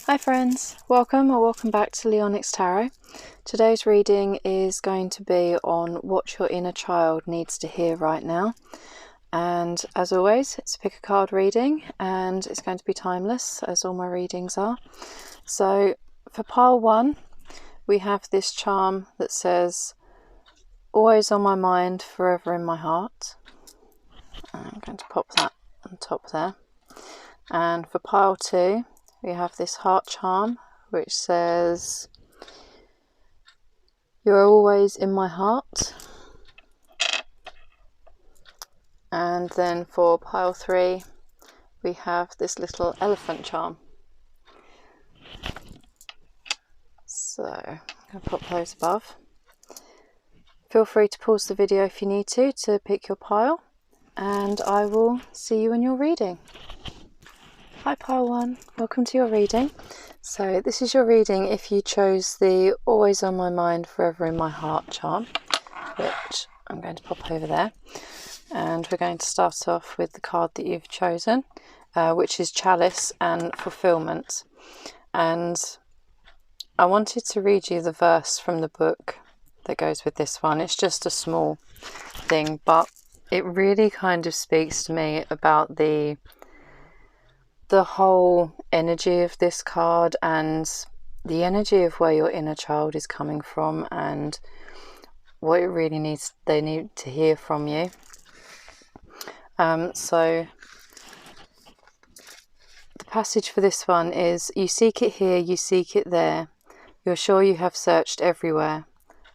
Hi friends, welcome back to Leonyx Tarot. Today's reading is going to be on what your inner child needs to hear right now. And as always, it's a pick a card reading and it's going to be timeless, as all my readings are. So for pile 1, we have this charm that says, always on my mind, forever in my heart. I'm going to pop that on top there. And for pile 2, we have this heart charm which says, you're always in my heart. And then for pile 3, we have this little elephant charm. So I'm going to pop those above. Feel free to pause the video if you need to pick your pile, and I will see you in your reading. Hi pile 1, welcome to your reading. So this is your reading if you chose the always on my mind, forever in my heart charm, which I'm going to pop over there. And we're going to start off with the card that you've chosen, which is Chalice and Fulfillment. And I wanted to read you the verse from the book that goes with this one. It's just a small thing, but it really kind of speaks to me about the whole energy of this card and the energy of where your inner child is coming from and what it really they need to hear from you. So the passage for this one is, you seek it here, you seek it there, you're sure you have searched everywhere.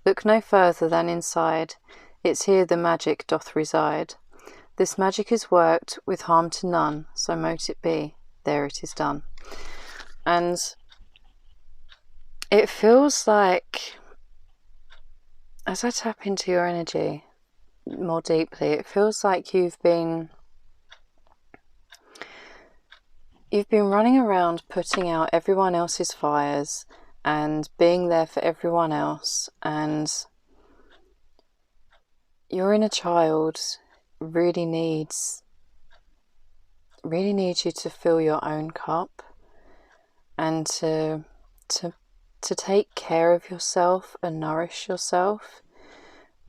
Look no further than inside, it's here the magic doth reside. This magic is worked with harm to none, so mote it be, there it is done. And it feels like, as I tap into your energy more deeply, it feels like you've been running around putting out everyone else's fires and being there for everyone else, and your inner child really needs you to fill your own cup and to take care of yourself and nourish yourself,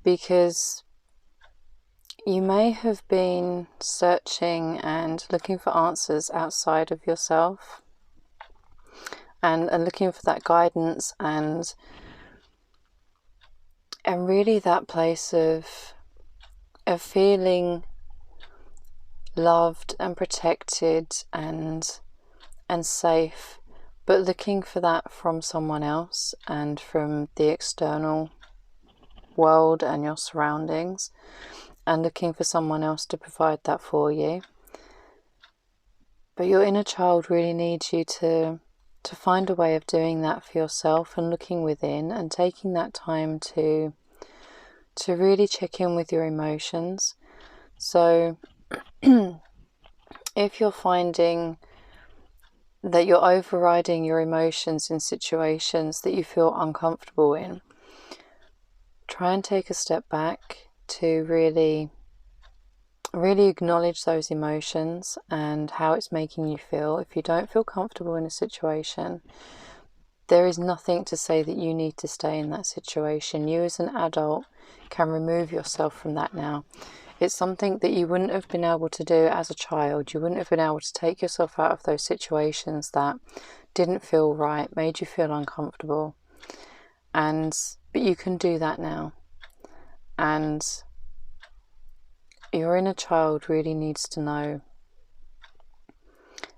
because you may have been searching and looking for answers outside of yourself and looking for that guidance and really that place of feeling loved and protected and safe, but looking for that from someone else and from the external world and your surroundings, and looking for someone else to provide that for you. But your inner child really needs you to find a way of doing that for yourself and looking within and taking that time to really check in with your emotions. So if you're finding that you're overriding your emotions in situations that you feel uncomfortable in, try and take a step back to really acknowledge those emotions and how it's making you feel. If you don't feel comfortable in a situation, there is nothing to say that you need to stay in that situation. You as an adult can remove yourself from that now. It's something that you wouldn't have been able to do as a child. You wouldn't have been able to take yourself out of those situations that didn't feel right, made you feel uncomfortable. But you can do that now. And your inner child really needs to know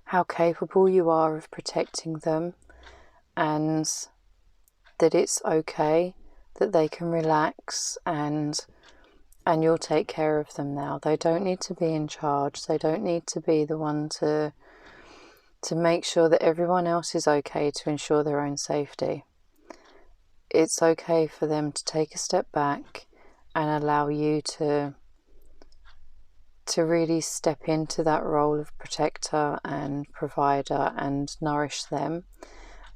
how capable you are of protecting them, and that it's okay, that they can relax and you'll take care of them now. They don't need to be in charge. They don't need to be the one to make sure that everyone else is okay, to ensure their own safety. It's okay for them to take a step back and allow you to really step into that role of protector and provider and nourish them,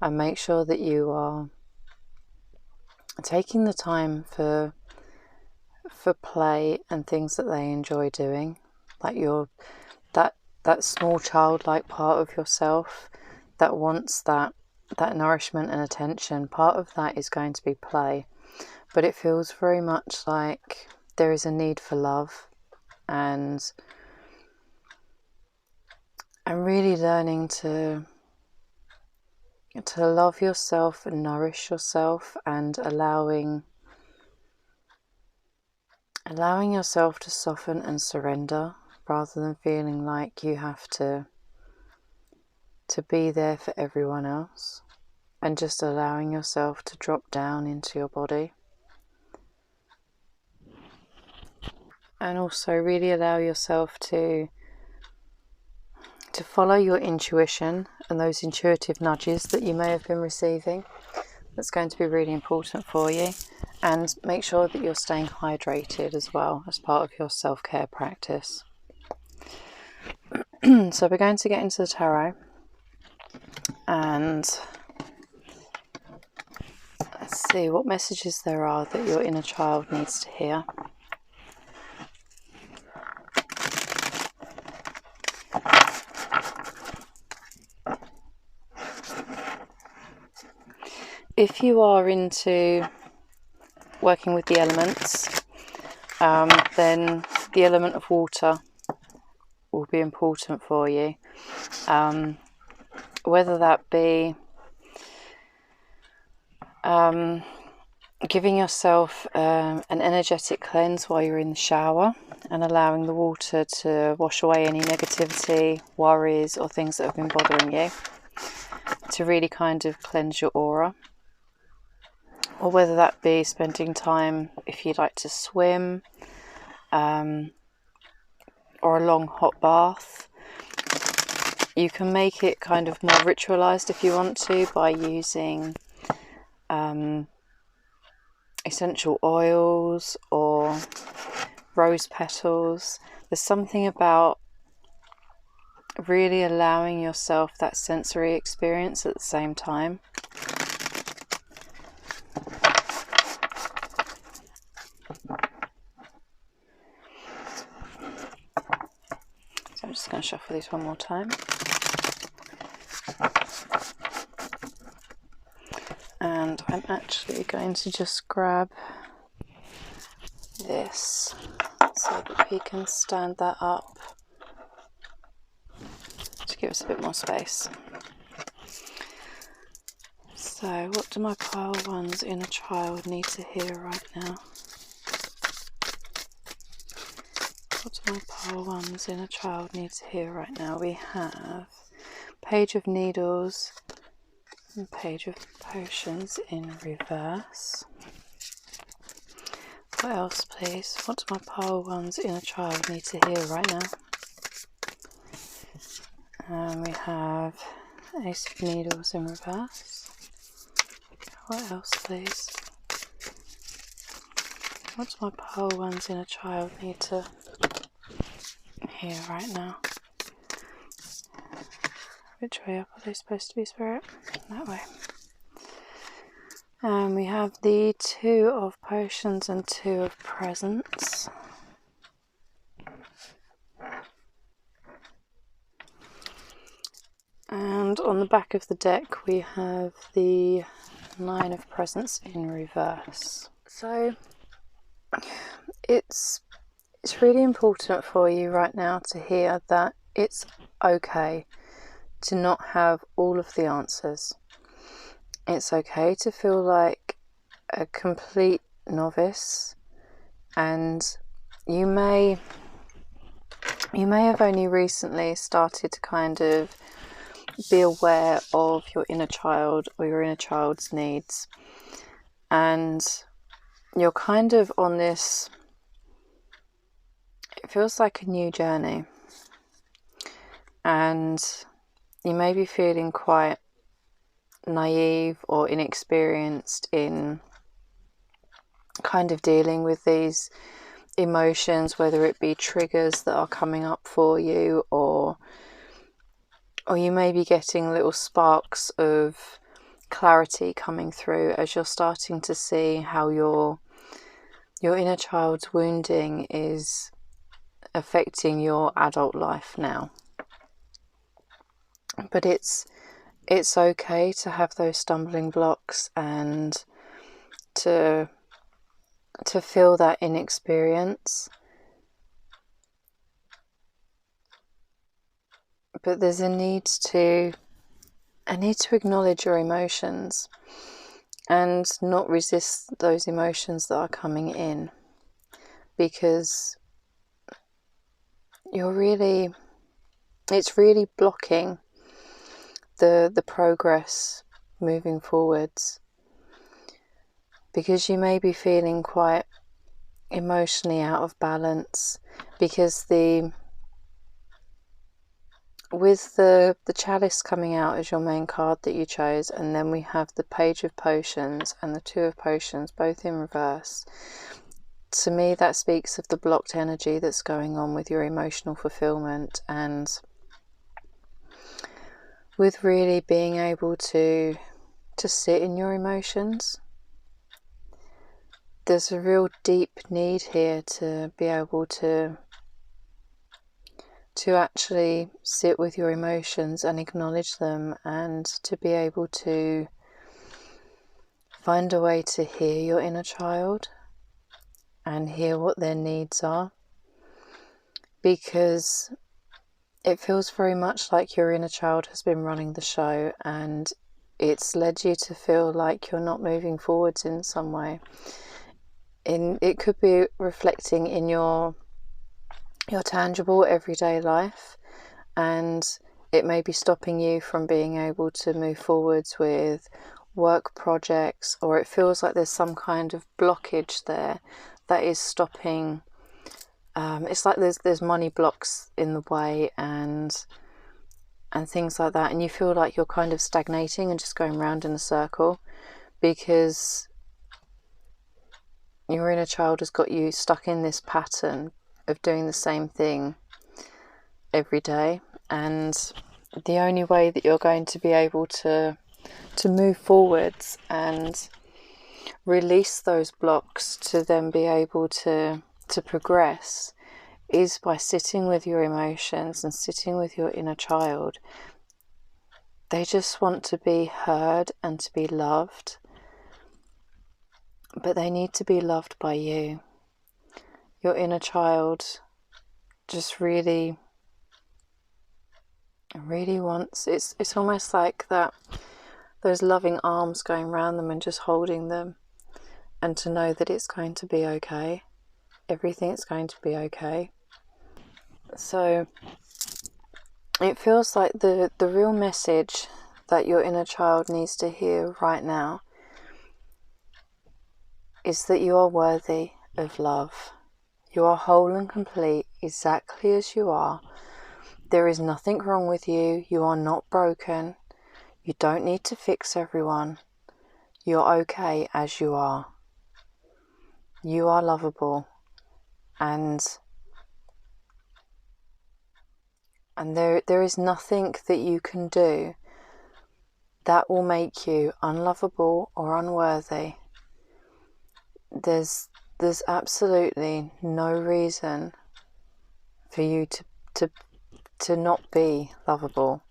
and make sure that you are taking the time for play and things that they enjoy doing, like that small childlike part of yourself that wants that nourishment and attention. Part of that is going to be play, but it feels very much like there is a need for love, and really learning to love yourself and nourish yourself, and allowing yourself to soften and surrender, rather than feeling like you have to be there for everyone else, and just allowing yourself to drop down into your body. And also really allow yourself to follow your intuition and those intuitive nudges that you may have been receiving. That's going to be really important for you. And make sure that you're staying hydrated as well as part of your self-care practice. So we're going to get into the tarot, and let's see what messages there are that your inner child needs to hear. If you are into working with the elements, then the element of water will be important for you. Whether that be giving yourself an energetic cleanse while you're in the shower, and allowing the water to wash away any negativity, worries, or things that have been bothering you, to really kind of cleanse your aura. Or whether that be spending time, if you'd like to swim, or a long hot bath. You can make it kind of more ritualized if you want to, by using essential oils or rose petals. There's something about really allowing yourself that sensory experience at the same time. So I'm just going to shuffle these one more time. And I'm actually going to just grab this so that we can stand that up to give us a bit more space. So what do my pile one's inner child need to hear right now? What do my pile one's inner child need to hear right now? We have Page of Needles and Page of Potions in reverse. What else, please? What do my pile one's inner child need to hear right now? And we have Ace of Needles in reverse. What else, please? What do my pile one's inner child need to hear right now? Which way up are they supposed to be, Spirit? That way. And we have the Two of Potions and Two of Presents. And on the back of the deck we have the Nine of Presents in reverse. So it's really important for you right now to hear that it's okay to not have all of the answers. It's okay to feel like a complete novice, and you may have only recently started to kind of be aware of your inner child or your inner child's needs, and you're kind of on this, it feels like a new journey, and you may be feeling quite naive or inexperienced in kind of dealing with these emotions, whether it be triggers that are coming up for you, or you may be getting little sparks of clarity coming through as you're starting to see how your inner child's wounding is affecting your adult life now. But it's it's okay to have those stumbling blocks and to feel that inexperience. But there's a need to acknowledge your emotions and not resist those emotions that are coming in, because it's really blocking the progress moving forwards, because you may be feeling quite emotionally out of balance, because with the chalice coming out as your main card that you chose, and then we have the Page of Potions and the Two of Potions both in reverse. To me, that speaks of the blocked energy that's going on with your emotional fulfillment, and with really being able to sit in your emotions. There's a real deep need here to be able to actually sit with your emotions and acknowledge them, and to be able to find a way to hear your inner child and hear what their needs are, because it feels very much like your inner child has been running the show, and it's led you to feel like you're not moving forwards in some way. It could be reflecting in your tangible everyday life, and it may be stopping you from being able to move forwards with work projects, or it feels like there's some kind of blockage there that is stopping. It's like there's money blocks in the way and things like that, and you feel like you're kind of stagnating and just going round in a circle, because your inner child has got you stuck in this pattern of doing the same thing every day. And the only way that you're going to be able to move forwards and release those blocks to then be able to progress is by sitting with your emotions and sitting with your inner child. They just want to be heard and to be loved, but they need to be loved by you. Your inner child just really wants, it's almost like that, those loving arms going around them and just holding them, and to know that it's going to be okay. Everything's going to be okay. So it feels like the real message that your inner child needs to hear right now is that you are worthy of love. You are whole and complete exactly as you are. There is nothing wrong with you. You are not broken. You don't need to fix everyone. You're okay as you are. You are lovable, and there is nothing that you can do that will make you unlovable or unworthy. There's absolutely no reason for you to not be lovable,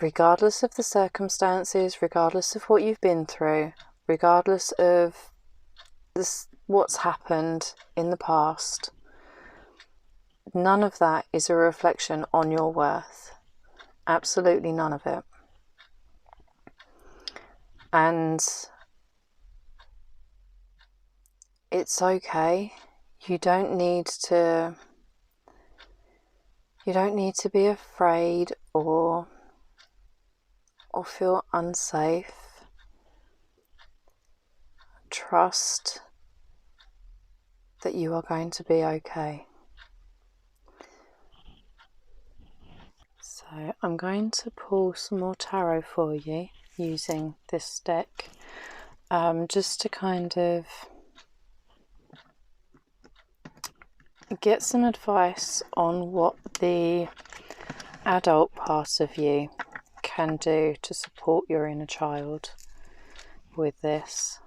regardless of the circumstances, regardless of what you've been through, regardless of what's happened in the past. None of that is a reflection on your worth. Absolutely none of it. And it's okay. You don't need to be afraid or feel unsafe. Trust that you are going to be okay. So I'm going to pull some more tarot for you using this deck, just to kind of get some advice on what the adult part of you can do to support your inner child with this.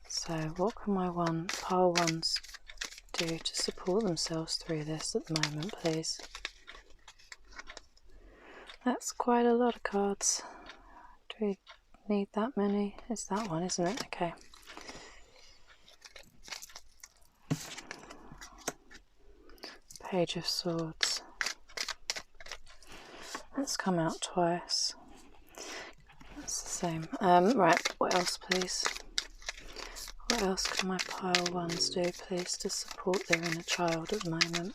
So what can my pile ones do to support themselves through this at the moment, please? That's quite a lot of cards. Do we need that many? It's that one, isn't it? Okay. Page of Swords. That's come out twice. That's the same. Right, what else, please? What else can my pile ones do, please, to support their inner child at the moment?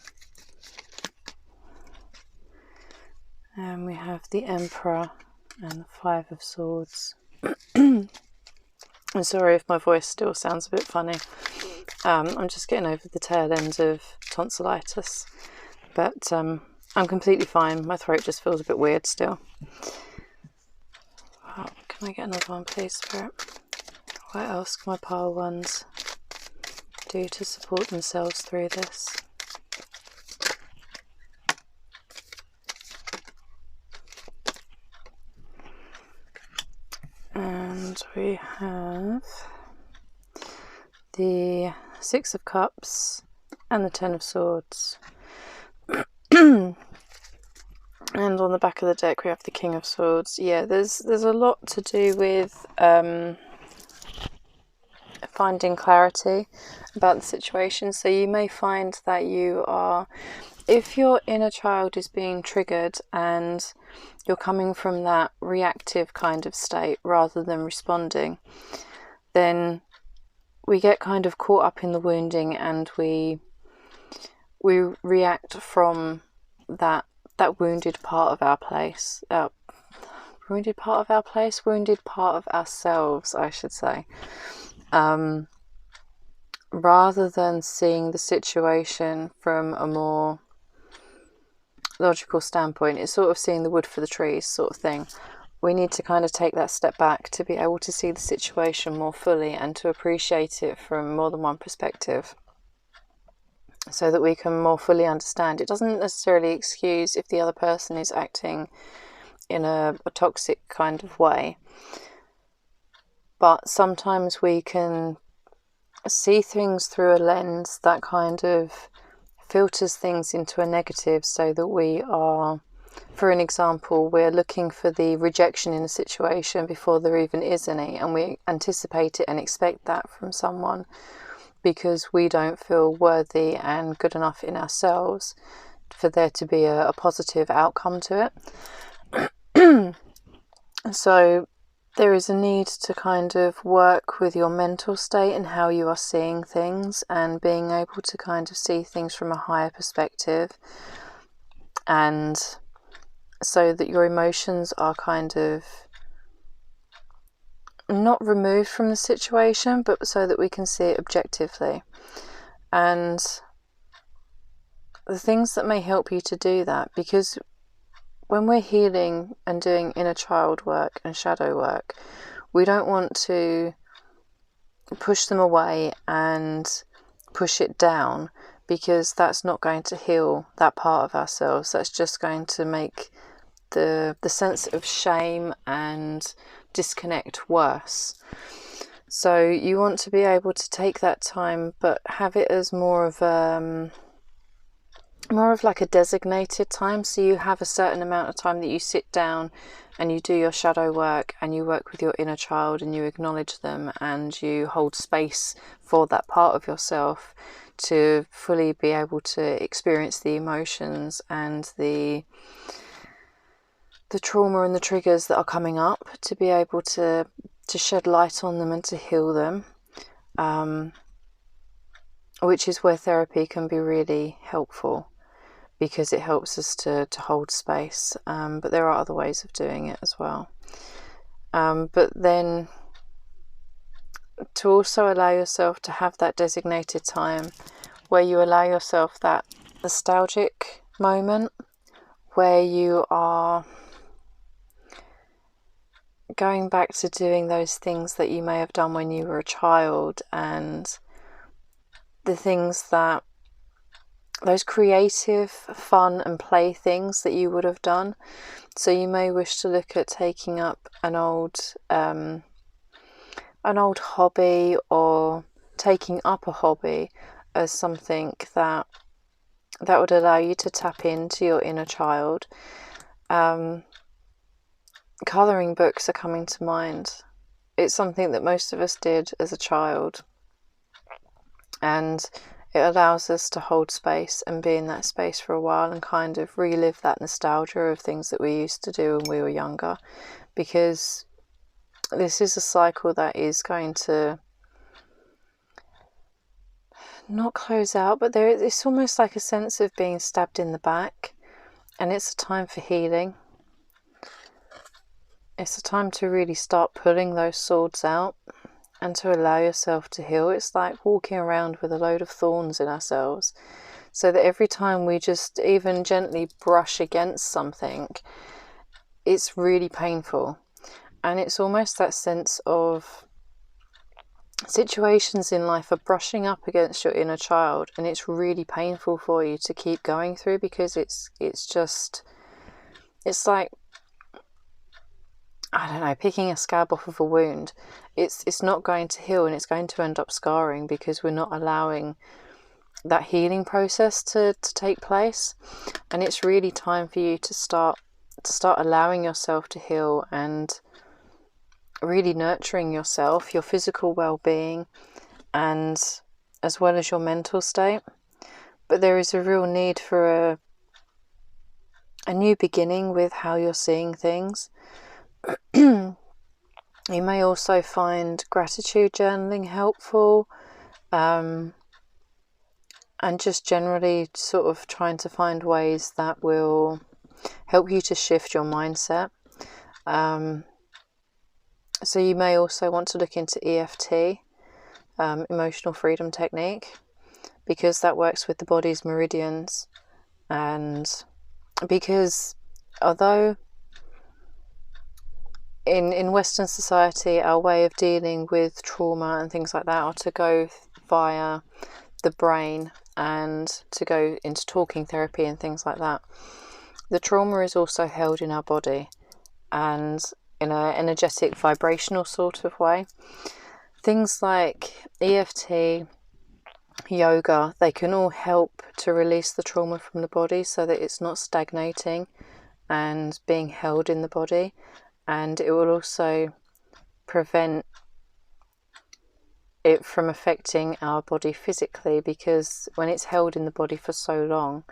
And we have the Emperor and the Five of Swords. I'm sorry if my voice still sounds a bit funny. I'm just getting over the tail end of tonsillitis, but I'm completely fine. My throat just feels a bit weird still. Oh, can I get another one, please, Spirit? What else can my pile ones do to support themselves through this? And we have the Six of Cups and the Ten of Swords. And on the back of the deck we have the King of Swords. Yeah, there's a lot to do with finding clarity about the situation. So you may find that you are, if your inner child is being triggered and you're coming from that reactive kind of state rather than responding, then we get kind of caught up in the wounding and we react from that wounded part of our place. Wounded part of ourselves, I should say. Rather than seeing the situation from a more logical standpoint, it's sort of seeing the wood for the trees sort of thing. We need to kind of take that step back to be able to see the situation more fully and to appreciate it from more than one perspective, so that we can more fully understand. It doesn't necessarily excuse if the other person is acting in a toxic kind of way, but sometimes we can see things through a lens that kind of filters things into a negative, so that we are, for an example, we're looking for the rejection in a situation before there even is any, and we anticipate it and expect that from someone because we don't feel worthy and good enough in ourselves for there to be a positive outcome to it. So there is a need to kind of work with your mental state and how you are seeing things, and being able to kind of see things from a higher perspective, and so that your emotions are kind of not removed from the situation, but so that we can see it objectively. And the things that may help you to do that, because when we're healing and doing inner child work and shadow work, we don't want to push them away and push it down, because that's not going to heal that part of ourselves. That's just going to make the sense of shame and disconnect worse. So you want to be able to take that time, but have it as more of like a designated time. So you have a certain amount of time that you sit down and you do your shadow work and you work with your inner child and you acknowledge them and you hold space for that part of yourself to fully be able to experience the emotions and the trauma and the triggers that are coming up, to be able to shed light on them and to heal them, which is where therapy can be really helpful, because it helps us to hold space, but there are other ways of doing it as well. But then to also allow yourself to have that designated time where you allow yourself that nostalgic moment where you are going back to doing those things that you may have done when you were a child, and the things that, those creative fun and play things that you would have done. So you may wish to look at taking up an old hobby, or taking up a hobby as something that would allow you to tap into your inner child. colouring books are coming to mind. It's something that most of us did as a child, and it allows us to hold space and be in that space for a while and kind of relive that nostalgia of things that we used to do when we were younger, because this is a cycle that is going to not close out, but it's almost like a sense of being stabbed in the back, and it's a time for healing. It's a time to really start pulling those swords out and to allow yourself to heal. It's like walking around with a load of thorns in ourselves, so that every time we just even gently brush against something, it's really painful. And it's almost that sense of situations in life are brushing up against your inner child, and it's really painful for you to keep going through, because it's like, I don't know, picking a scab off of a wound. It's not going to heal, and it's going to end up scarring, because we're not allowing that healing process to take place. And it's really time for you to start allowing yourself to heal and really nurturing yourself, your physical well-being, and as well as your mental state. But there is a real need for a new beginning with how you're seeing things. You may also find gratitude journaling helpful, and just generally sort of trying to find ways that will help you to shift your mindset. So you may also want to look into EFT, emotional freedom technique, because that works with the body's meridians. And because although in Western society our way of dealing with trauma and things like that are to go via the brain and to go into talking therapy and things like that, the trauma is also held in our body, and in an energetic, vibrational sort of way. Things like EFT, yoga, they can all help to release the trauma from the body so that it's not stagnating and being held in the body. And it will also prevent it from affecting our body physically, because when it's held in the body for so long,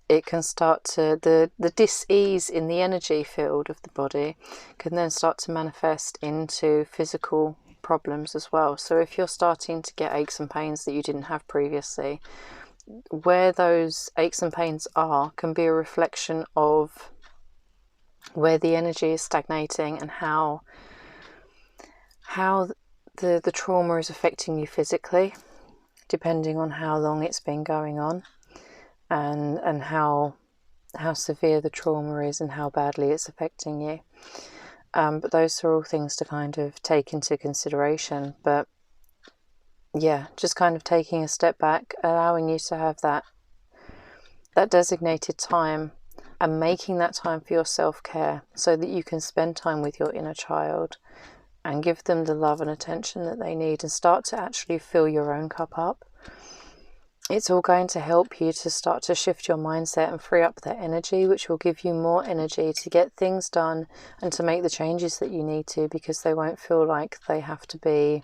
it can start to, the dis-ease in the energy field of the body can then start to manifest into physical problems as well. So if you're starting to get aches and pains that you didn't have previously, where those aches and pains are can be a reflection of where the energy is stagnating and how the trauma is affecting you physically, depending on how long it's been going on, and how severe the trauma is and how badly it's affecting you. But those are all things to kind of take into consideration. But yeah, just kind of taking a step back, allowing you to have that designated time, and making that time for your self-care so that you can spend time with your inner child and give them the love and attention that they need, and start to actually fill your own cup up. It's all going to help you to start to shift your mindset and free up that energy, which will give you more energy to get things done and to make the changes that you need to, because they won't feel like they have to be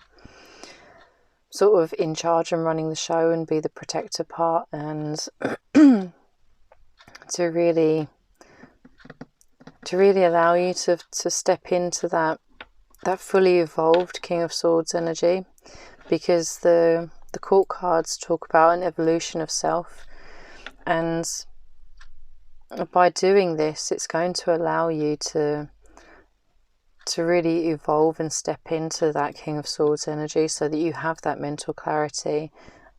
sort of in charge and running the show and be the protector part, and to really allow you to step into that fully evolved King of Swords energy, because the court cards talk about an evolution of self, and by doing this it's going to allow you to really evolve and step into that King of Swords energy, so that you have that mental clarity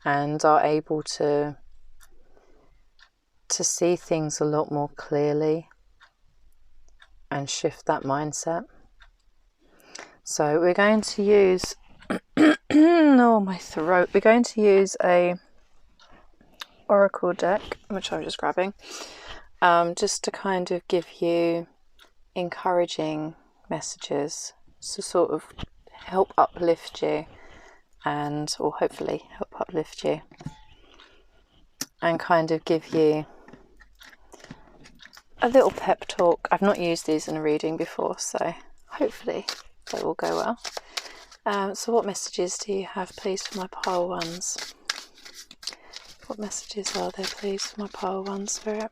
and are able to see things a lot more clearly and shift that mindset. So we're going to use oh, my throat. We're going to use a oracle deck, which I'm just grabbing, just to kind of give you encouraging messages to sort of help uplift you, or hopefully help uplift you, and kind of give you a little pep talk. I've not used these in a reading before, so hopefully they will go well. So what messages do you have, please, for my pile ones? What messages are there, please, for my pile one, Spirit?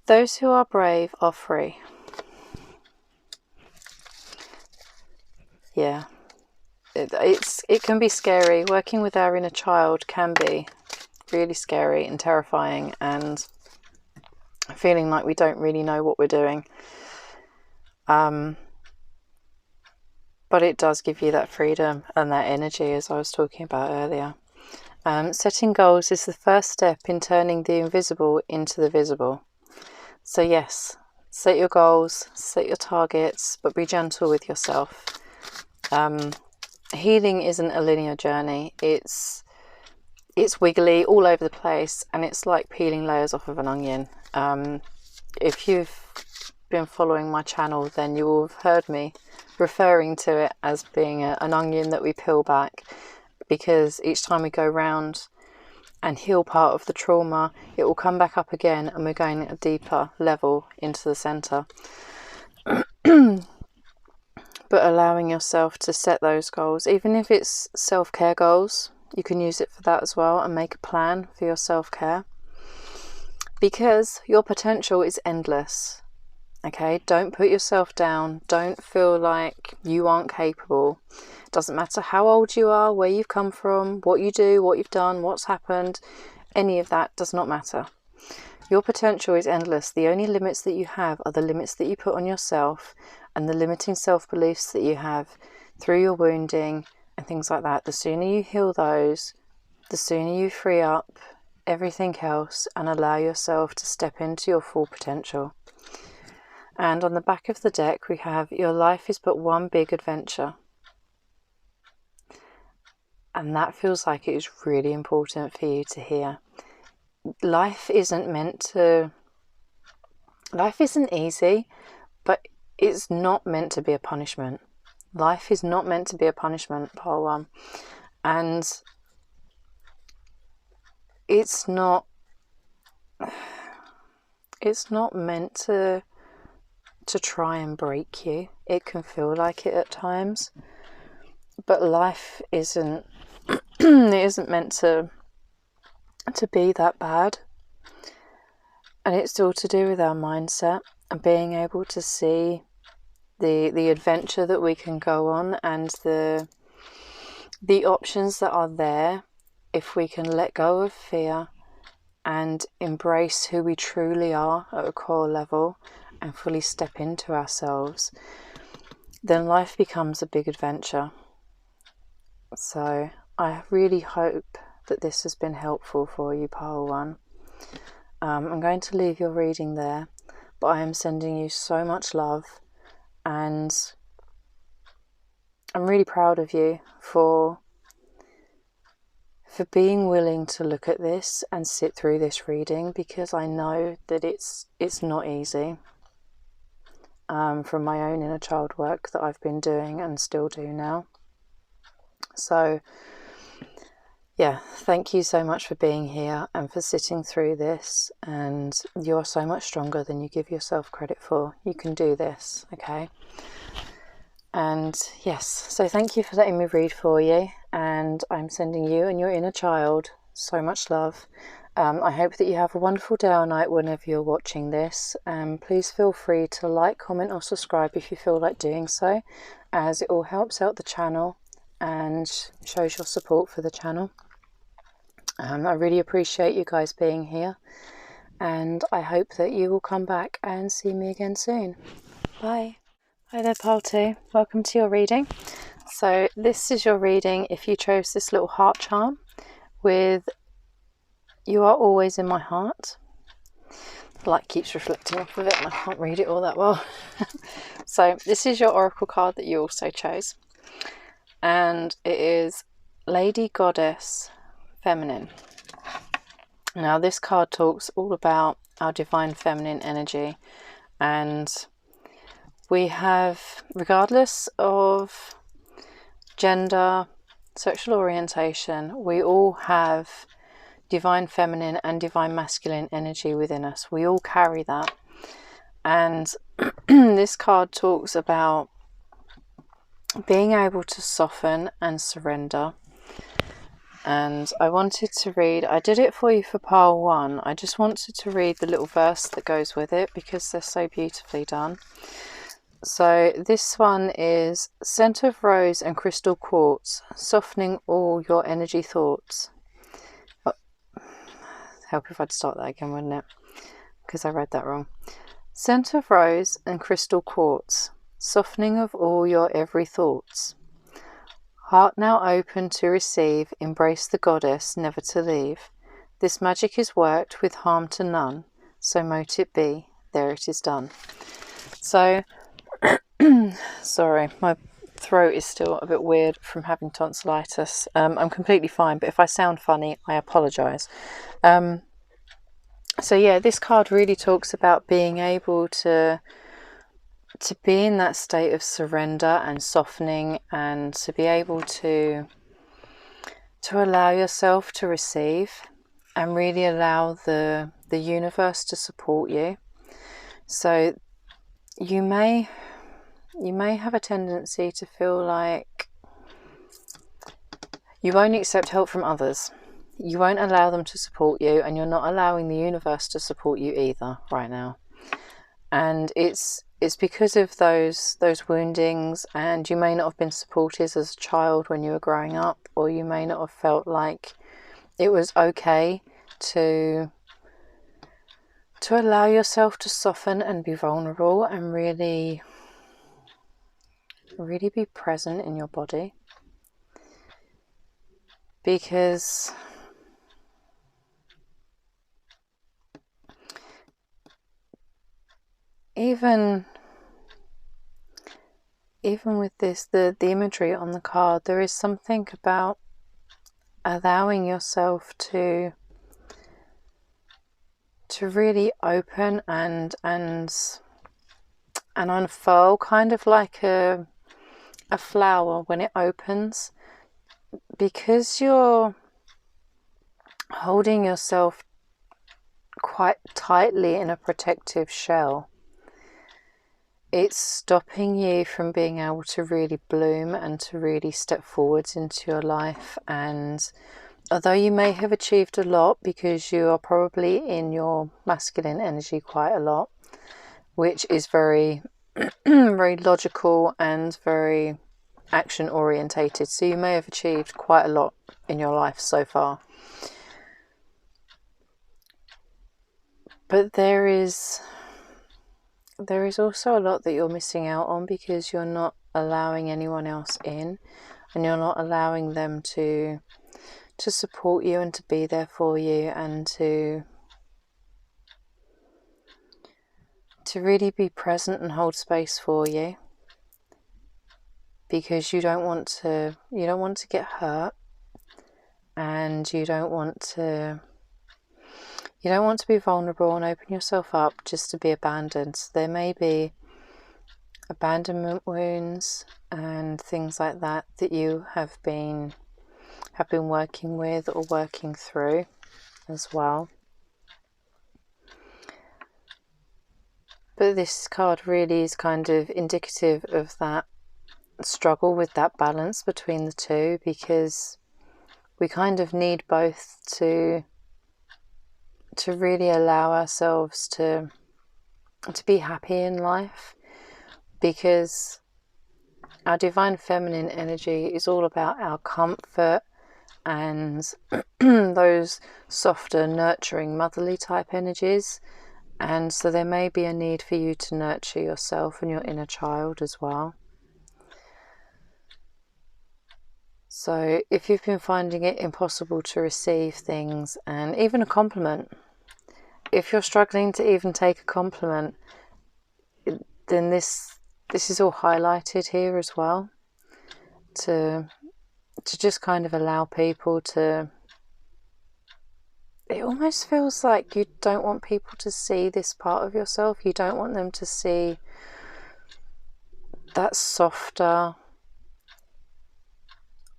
Those who are brave are free. Yeah, it can be scary. Working with our inner child can be really scary and terrifying, and feeling like we don't really know what we're doing. But it does give you that freedom and that energy, as I was talking about earlier. Setting goals is the first step in turning the invisible into the visible. So yes, set your goals, set your targets, but be gentle with yourself. Healing isn't a linear journey. It's wiggly all over the place, and it's like peeling layers off of an onion. If you've been following my channel, then you will have heard me referring to it as being an onion that we peel back, because each time we go round and heal part of the trauma, it will come back up again, and we're going at a deeper level into the center. But allowing yourself to set those goals, even if it's self-care goals, you can use it for that as well, and make a plan for your self-care, because your potential is endless. Okay, don't put yourself down. Don't feel like you aren't capable. It doesn't matter how old you are, where you've come from, what you do, what you've done, what's happened. Any of that does not matter. Your potential is endless. The only limits that you have are the limits that you put on yourself, and the limiting self-beliefs that you have through your wounding and things like that. The sooner you heal those, the sooner you free up everything else and allow yourself to step into your full potential. And on the back of the deck we have, your life is but one big adventure. And that feels like it is really important for you to hear. Life isn't easy, but it's not meant to be a punishment. Life is not meant to be a punishment, pile one. And it's not meant to try and break you. It can feel like it at times, but life isn't it isn't meant to be that bad. And it's all to do with our mindset and being able to see the adventure that we can go on, and the options that are there if we can let go of fear and embrace who we truly are at a core level and fully step into ourselves. Then life becomes a big adventure. So I really hope that this has been helpful for you, pile one. I'm going to leave your reading there, but I am sending you so much love, and I'm really proud of you for being willing to look at this and sit through this reading, because I know that it's not easy. From my own inner child work that I've been doing and still do now. So yeah, thank you so much for being here and for sitting through this, and you're so much stronger than you give yourself credit for. You can do this, okay? And yes, so thank you for letting me read for you, and I'm sending you and your inner child so much love. I hope that you have a wonderful day or night whenever you're watching this. Please feel free to like, comment or subscribe if you feel like doing so, as it all helps out the channel and shows your support for the channel. I really appreciate you guys being here, and I hope that you will come back and see me again soon. Bye. Hi there, pile 2. Welcome to your reading. So this is your reading if you chose this little heart charm with "You are always in my heart." The light keeps reflecting off of it and I can't read it all that well. So this is your oracle card that you also chose, and it is Lady Goddess Feminine. Now this card talks all about our divine feminine energy, and we have, regardless of gender, sexual orientation, we all have divine feminine and divine masculine energy within us. We all carry that. And this card talks about being able to soften and surrender. And I wanted to read, I did it for you for pile 1. I just wanted to read the little verse that goes with it because they're so beautifully done. So this one is scent of rose and crystal quartz, softening all your energy thoughts. Oh, help if I'd start that again, wouldn't it? Because I read that wrong. Scent of rose and crystal quartz, softening of all your every thoughts. Heart now open to receive, embrace the goddess, never to leave. This magic is worked with harm to none, so mote it be, there it is done. So, sorry, my throat is still a bit weird from having tonsillitis. I'm completely fine, but if I sound funny, I apologise. So yeah, this card really talks about being able to be in that state of surrender and softening, and to be able to allow yourself to receive and really allow the universe to support you. So you may have a tendency to feel like you won't accept help from others. You won't allow them to support you, and you're not allowing the universe to support you either right now. And it's because of those woundings, and you may not have been supported as a child when you were growing up, or you may not have felt like it was okay to allow yourself to soften and be vulnerable and really be present in your body. Because even with this, the imagery on the card, there is something about allowing yourself to really open and unfurl, kind of like a flower when it opens, because you're holding yourself quite tightly in a protective shell. It's stopping you from being able to really bloom and to really step forwards into your life. And although you may have achieved a lot, because you are probably in your masculine energy quite a lot, which is very very logical and very action orientated, so you may have achieved quite a lot in your life so far, but there is also a lot that you're missing out on, because you're not allowing anyone else in, and you're not allowing them to support you and to be there for you, and to really be present and hold space for you, because you don't want to get hurt, and you don't want to be vulnerable and open yourself up just to be abandoned. So there may be abandonment wounds and things like that you have been working with or working through as well. But this card really is kind of indicative of that struggle with that balance between the two, because we kind of need both to really allow ourselves to be happy in life, because our divine feminine energy is all about our comfort and those softer, nurturing, motherly type energies. And so there may be a need for you to nurture yourself and your inner child as well. So if you've been finding it impossible to receive things, and even a compliment, if you're struggling to even take a compliment, then this is all highlighted here as well, to just kind of allow people to... It almost feels like you don't want people to see this part of yourself. You don't want them to see that softer,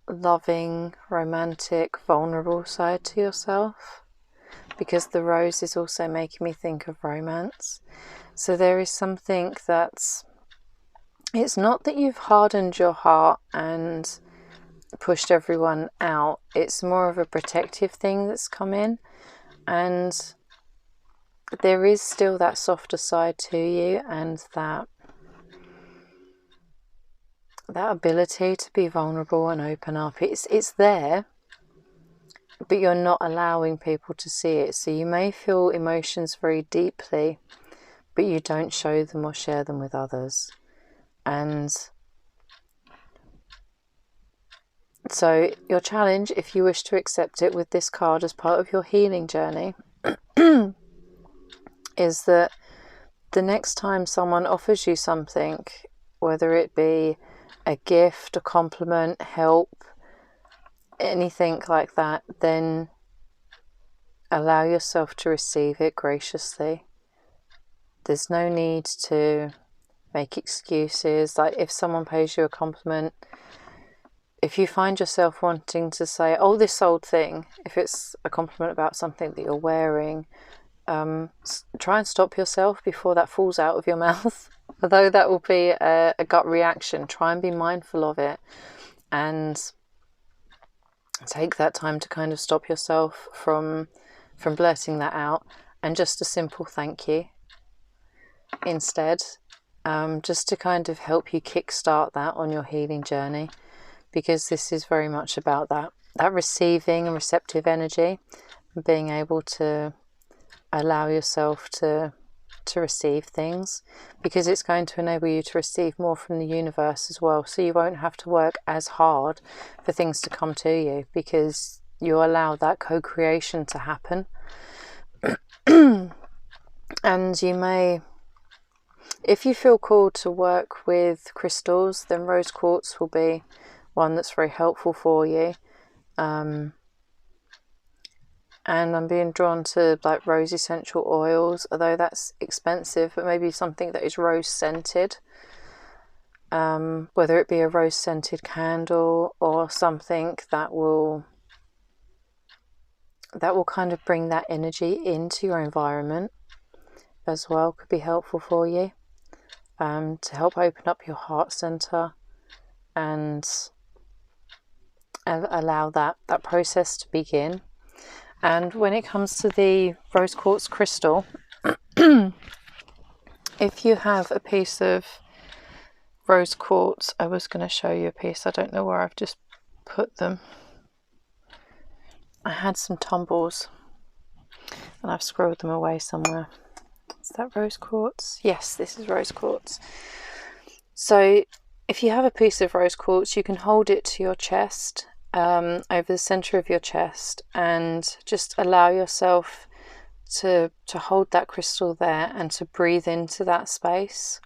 loving, romantic, vulnerable side to yourself, because the rose is also making me think of romance. So there is something that's, it's not that you've hardened your heart and pushed everyone out, it's more of a protective thing that's come in, and there is still that softer side to you, and that ability to be vulnerable and open up. It's there, but you're not allowing people to see it. So you may feel emotions very deeply, but you don't show them or share them with others. And so your challenge, if you wish to accept it with this card as part of your healing journey, is that the next time someone offers you something, whether it be a gift, a compliment, help, anything like that, then allow yourself to receive it graciously. There's no need to make excuses. Like, if someone pays you a compliment, if you find yourself wanting to say, oh, this old thing, if it's a compliment about something that you're wearing, try and stop yourself before that falls out of your mouth. Although that will be a gut reaction, try and be mindful of it and take that time to kind of stop yourself from blurting that out, and just a simple thank you instead, just to kind of help you kickstart that on your healing journey, because this is very much about that receiving and receptive energy, and being able to allow yourself to receive things, because it's going to enable you to receive more from the universe as well. So you won't have to work as hard for things to come to you, because you allow that co-creation to happen. And you may, if you feel called to work with crystals, then rose quartz will be one that's very helpful for you. And I'm being drawn to like rose essential oils, although that's expensive, but maybe something that is rose scented, whether it be a rose scented candle or something that will kind of bring that energy into your environment as well, could be helpful for you, to help open up your heart center and allow that process to begin. And when it comes to the rose quartz crystal, if you have a piece of rose quartz, I was going to show you a piece, I don't know where I've just put them. I had some tumbles and I've squirreled them away somewhere. Is that rose quartz? Yes, this is rose quartz. So if you have a piece of rose quartz, you can hold it to your chest, over the center of your chest, and just allow yourself to hold that crystal there and to breathe into that space.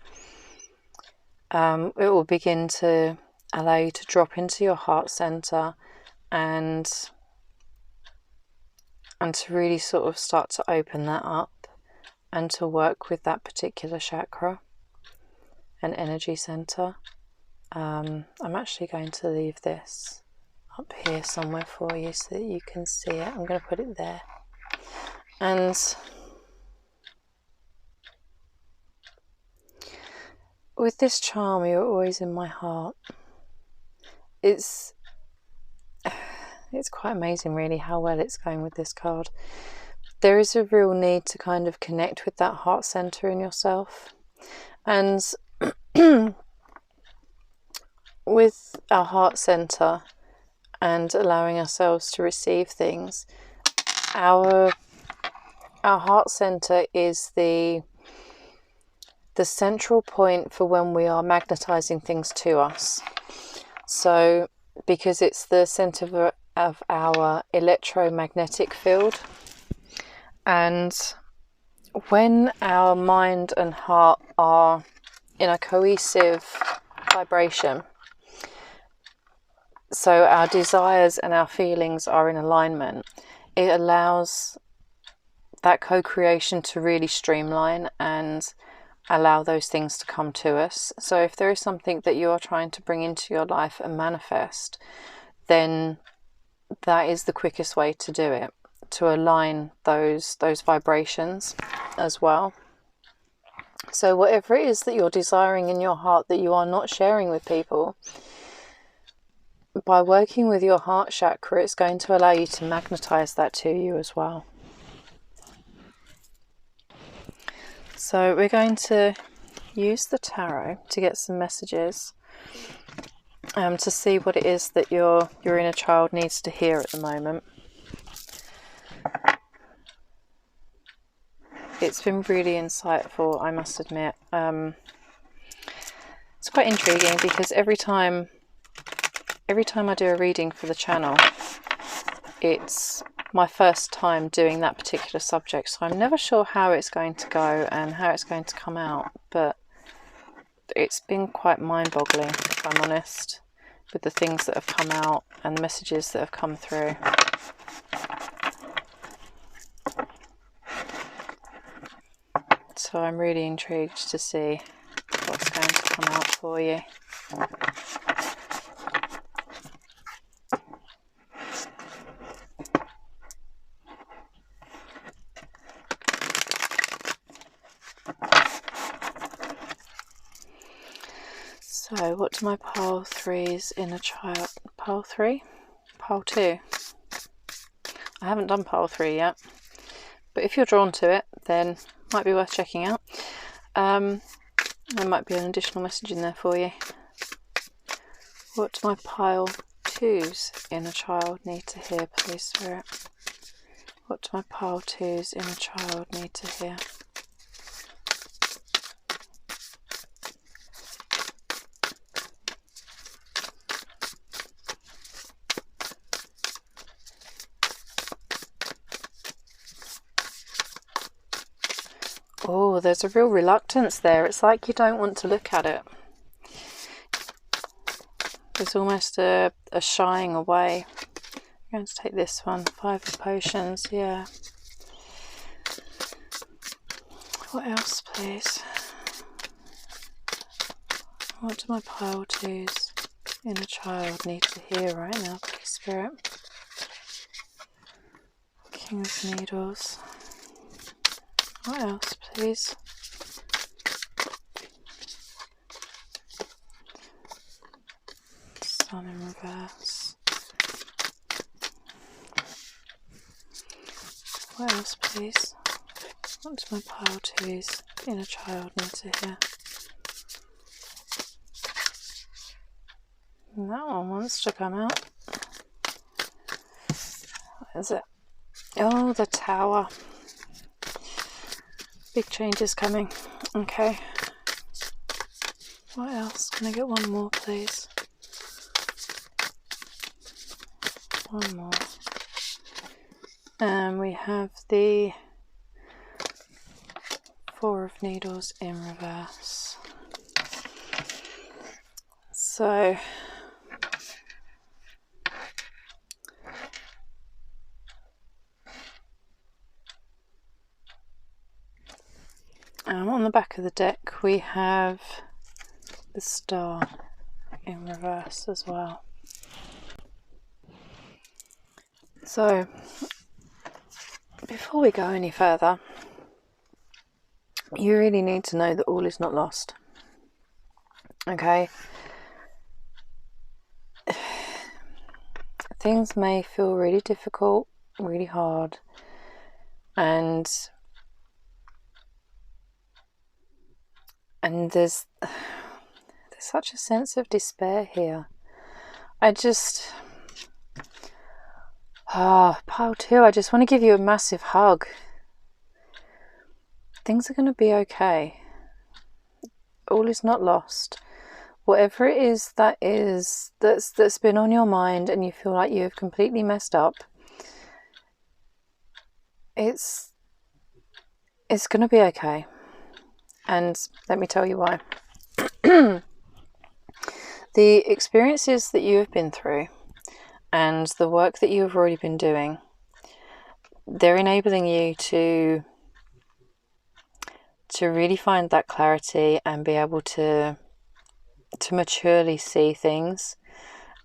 It will begin to allow you to drop into your heart center and to really sort of start to open that up and to work with that particular chakra and energy center. I'm actually going to leave this up here somewhere for you so that you can see it. I'm going to put it there. And with this charm, you're always in my heart. It's quite amazing really how well it's going with this card. There is a real need to kind of connect with that heart center in yourself. And with our heart center and allowing ourselves to receive things, our heart center is the central point for when we are magnetizing things to us. So because it's the center of our electromagnetic field, and when our mind and heart are in a cohesive vibration, so our desires and our feelings are in alignment, it allows that co-creation to really streamline and allow those things to come to us. So if there is something that you are trying to bring into your life and manifest, then that is the quickest way to do it, to align those vibrations as well. So whatever it is that you're desiring in your heart that you are not sharing with people, by working with your heart chakra, it's going to allow you to magnetize that to you as well. So we're going to use the tarot to get some messages, to see what it is that your inner child needs to hear at the moment. It's been really insightful, I must admit. It's quite intriguing because every time I do a reading for the channel, it's my first time doing that particular subject, so I'm never sure how it's going to go and how it's going to come out, but it's been quite mind-boggling, if I'm honest, with the things that have come out and the messages that have come through. So I'm really intrigued to see what's going to come out for you. So what do my pile 3's inner child... Pile 3? Pile 2? I haven't done pile 3 yet, but if you're drawn to it, then it might be worth checking out. There might be an additional message in there for you. What do my pile 2's inner child need to hear, please, Spirit? What do my pile 2's inner child need to hear? Oh, there's a real reluctance there. It's like you don't want to look at it. There's almost a shying away. I'm going to take this one. 5 of Potions, yeah. What else, please? What do my pile 2's inner child need to hear right now, please, Spirit? King of Needles. What else, please? Sun in reverse. What else, please? What does my pile 2's inner child need to hear? And that one wants to come out. What is it? Oh, the Tower. Big changes coming. Okay. What else? Can I get one more, please? One more. And we have the 4 of Needles in reverse. So on the back of the deck we have the Star in reverse as well. So before we go any further, you really need to know that all is not lost. Okay? Things may feel really difficult, really hard, and there's such a sense of despair here. Pile 2, I just want to give you a massive hug. Things are going to be okay. All is not lost. Whatever it is that's been on your mind and you feel like you have completely messed up, it's going to be okay. And let me tell you why. The experiences that you have been through and the work that you have already been doing, they're enabling you to really find that clarity and be able to maturely see things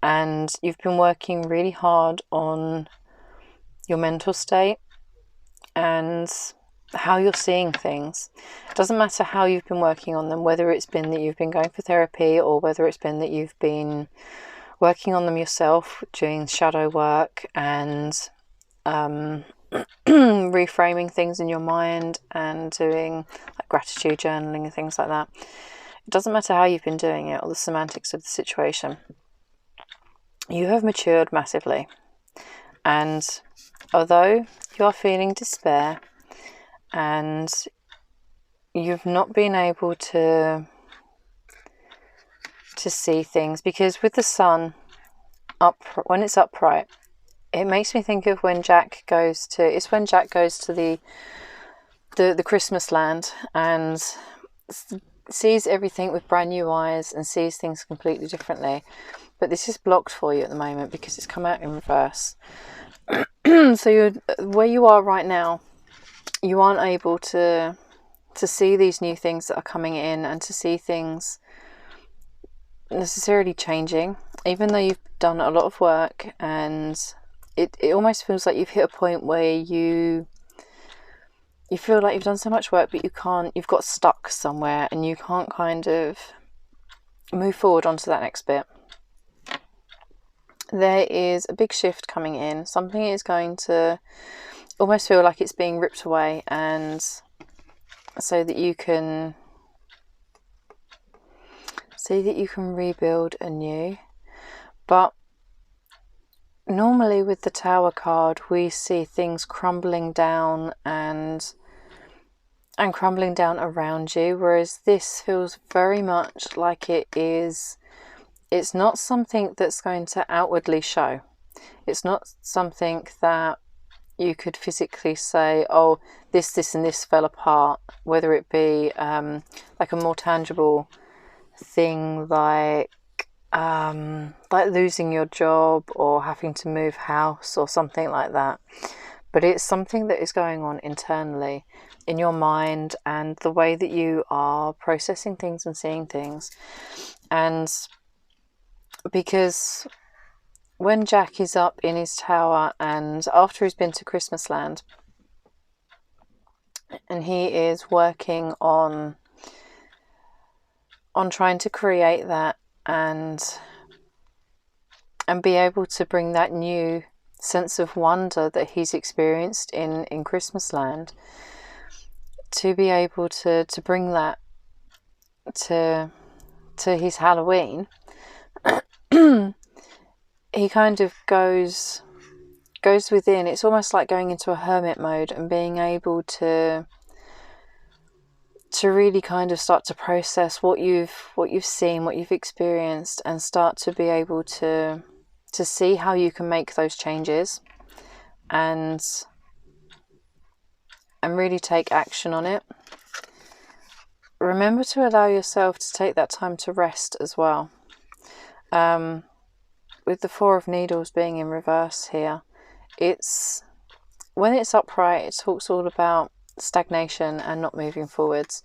and you've been working really hard on your mental state and how you're seeing things. It doesn't matter how you've been working on them, whether it's been that you've been going for therapy or whether it's been that you've been working on them yourself, doing shadow work and reframing things in your mind and doing like gratitude journaling and things like that. It doesn't matter how you've been doing it or the semantics of the situation. You have matured massively, and although you are feeling despair and you've not been able to see things, because with the sun up, when it's upright, it makes me think of when Jack goes to the Christmas land and sees everything with brand new eyes and sees things completely differently. But this is blocked for you at the moment because it's come out in reverse. So where you are right now, you aren't able to see these new things that are coming in and to see things necessarily changing, even though you've done a lot of work, and it almost feels like you've hit a point where you feel like you've done so much work but you've got stuck somewhere and you can't kind of move forward onto that next bit. There is a big shift coming in. Something is going to almost feel like it's being ripped away, and so that you can rebuild anew. But normally with the Tower card, we see things crumbling down and crumbling down around you, whereas this feels very much like it's not something that's going to outwardly show. It's not something that you could physically say, oh, this and this fell apart, whether it be like a more tangible thing like losing your job or having to move house or something like that. But it's something that is going on internally in your mind and the way that you are processing things and seeing things. And because when Jack is up in his tower and after he's been to Christmas Land and he is working on trying to create that and be able to bring that new sense of wonder that he's experienced in Christmas Land, to be able to bring that to his Halloween, he kind of goes within. It's almost like going into a hermit mode and being able to really kind of start to process what you've seen, what you've experienced, and start to be able to see how you can make those changes and really take action on it. Remember to allow yourself to take that time to rest as well. With the Four of Needles being in reverse here, when it's upright, it talks all about stagnation and not moving forwards,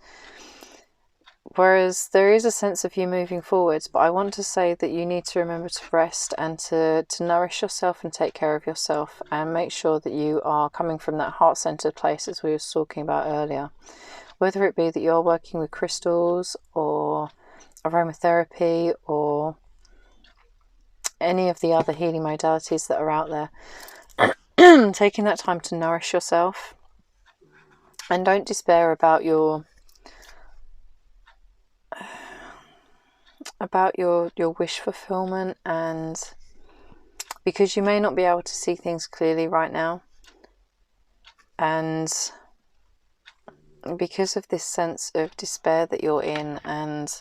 whereas there is a sense of you moving forwards. But I want to say that you need to remember to rest and to nourish yourself and take care of yourself, and make sure that you are coming from that heart-centered place, as we were talking about earlier, whether it be that you're working with crystals or aromatherapy or any of the other healing modalities that are out there. Taking that time to nourish yourself, and don't despair about your wish fulfillment, and because you may not be able to see things clearly right now, and because of this sense of despair that you're in and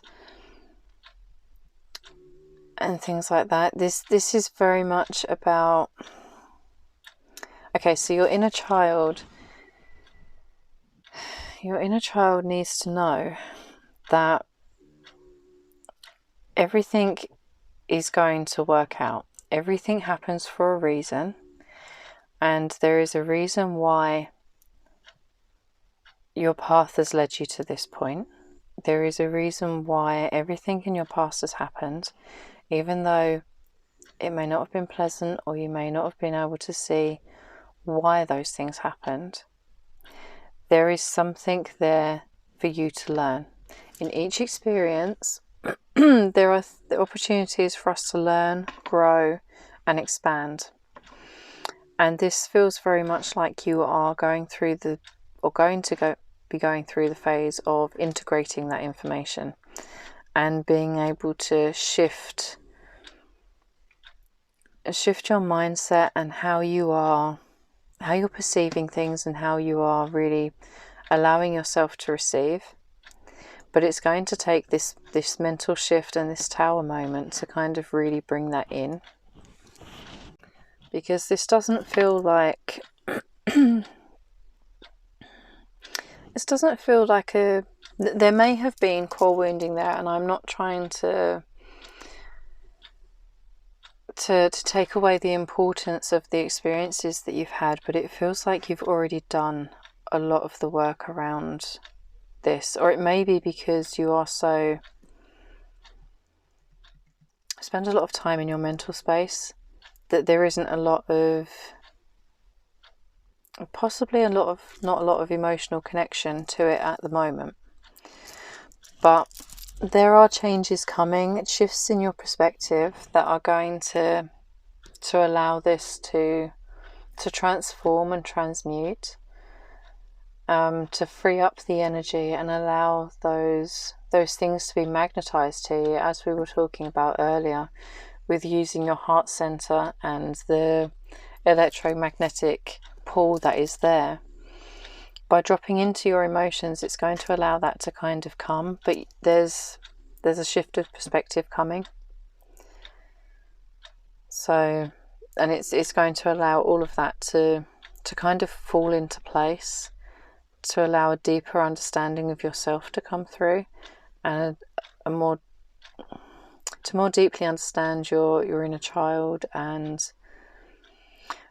things like that, this is very much about, okay, so your inner child needs to know that everything is going to work out. Everything happens for a reason, and there is a reason why your path has led you to this point. There is a reason why everything in your past has happened, even though it may not have been pleasant, or you may not have been able to see why those things happened. There is something there for you to learn. In each experience, there are the opportunities for us to learn, grow, and expand. And this feels very much like you are going through be going through the phase of integrating that information and being able to shift your mindset and how you're perceiving things and how you are really allowing yourself to receive. But it's going to take this mental shift and this tower moment to kind of really bring that in, because this doesn't feel like there may have been core wounding there, and I'm not trying to take away the importance of the experiences that you've had, but it feels like you've already done a lot of the work around this. Or it may be because you also spend a lot of time in your mental space, that there isn't a lot of, possibly not a lot of emotional connection to it at the moment. But there are changes coming, shifts in your perspective that are going to allow this to transform and transmute, to free up the energy and allow those things to be magnetized to you, as we were talking about earlier, with using your heart center and the electromagnetic pull that is there. By dropping into your emotions, it's going to allow that to kind of come, but there's a shift of perspective coming. So, and it's going to allow all of that to kind of fall into place, to allow a deeper understanding of yourself to come through, and to more deeply understand your inner child and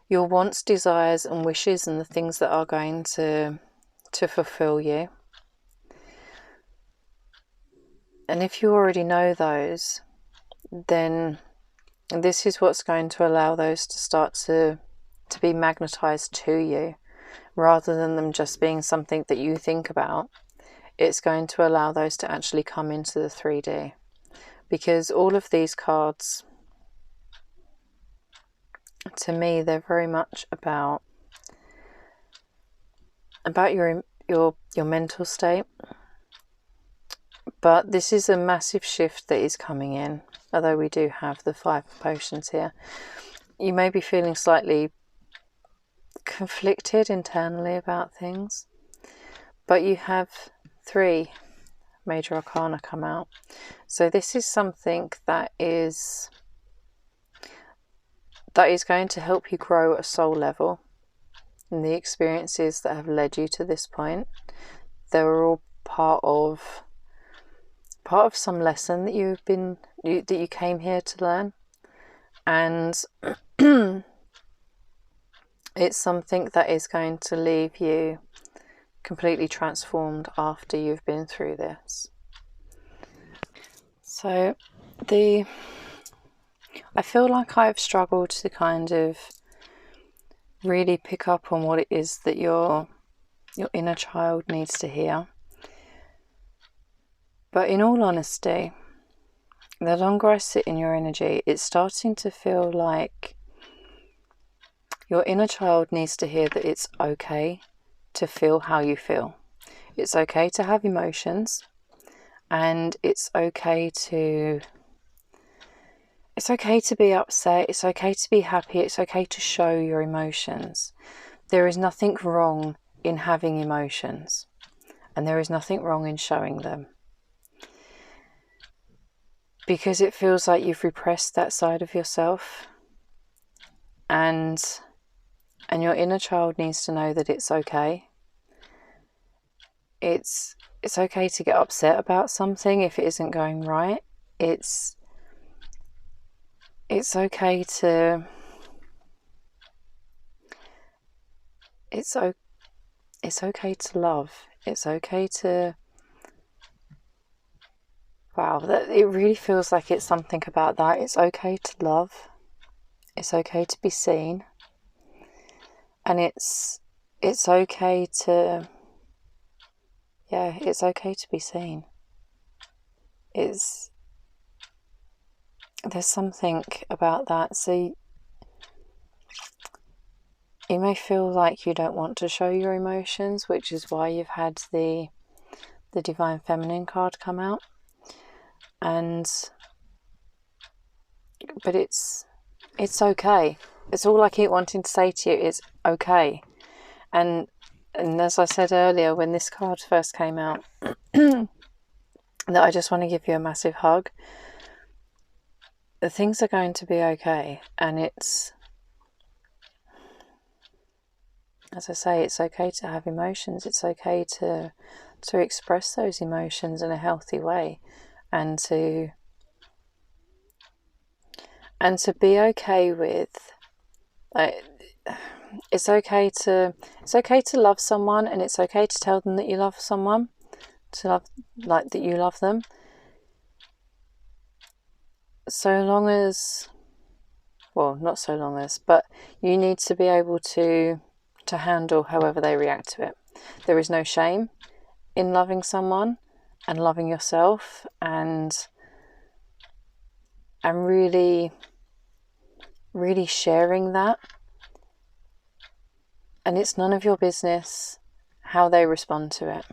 your wants, desires and wishes, and the things that are going to fulfill you. And if you already know those, then this is what's going to allow those to start to be magnetized to you, rather than them just being something that you think about. It's going to allow those to actually come into the 3D, because all of these cards, to me, they're very much about your mental state. But this is a massive shift that is coming in. Although we do have the 5 of Potions here, you may be feeling slightly conflicted internally about things, but you have 3 major arcana come out. So this is something that is going to help you grow at a soul level. And the experiences that have led you to this point, they were all part of some lesson that you came here to learn. And it's something that is going to leave you completely transformed after you've been through this. So I feel like I've struggled to kind of really pick up on what it is that your inner child needs to hear. But in all honesty, the longer I sit in your energy, it's starting to feel like your inner child needs to hear that it's okay to feel how you feel. It's okay to have emotions, and it's okay to be upset, it's okay to be happy, it's okay to show your emotions. There is nothing wrong in having emotions, and there is nothing wrong in showing them. Because it feels like you've repressed that side of yourself, and your inner child needs to know that it's okay. It's okay to get upset about something if it isn't going right. It's okay to it's okay to love. It's okay to, wow, that it really feels like it's something about that. It's okay to love. It's okay to be seen. And it's okay to, yeah, it's okay to be seen. There's something about that. So you may feel like you don't want to show your emotions, which is why you've had the Divine Feminine card come out. But it's okay. It's all I keep wanting to say to you. It's okay. And as I said earlier, when this card first came out, that I just want to give you a massive hug. The things are going to be okay, and it's, as I say, it's okay to have emotions. It's okay to express those emotions in a healthy way, and to be okay with, like, it's okay to love someone, and it's okay to tell them that you love someone, that you love them. So long as, well, not so long as, but you need to be able to handle however they react to it. There is no shame in loving someone and loving yourself, and really sharing that. And it's none of your business how they respond to it.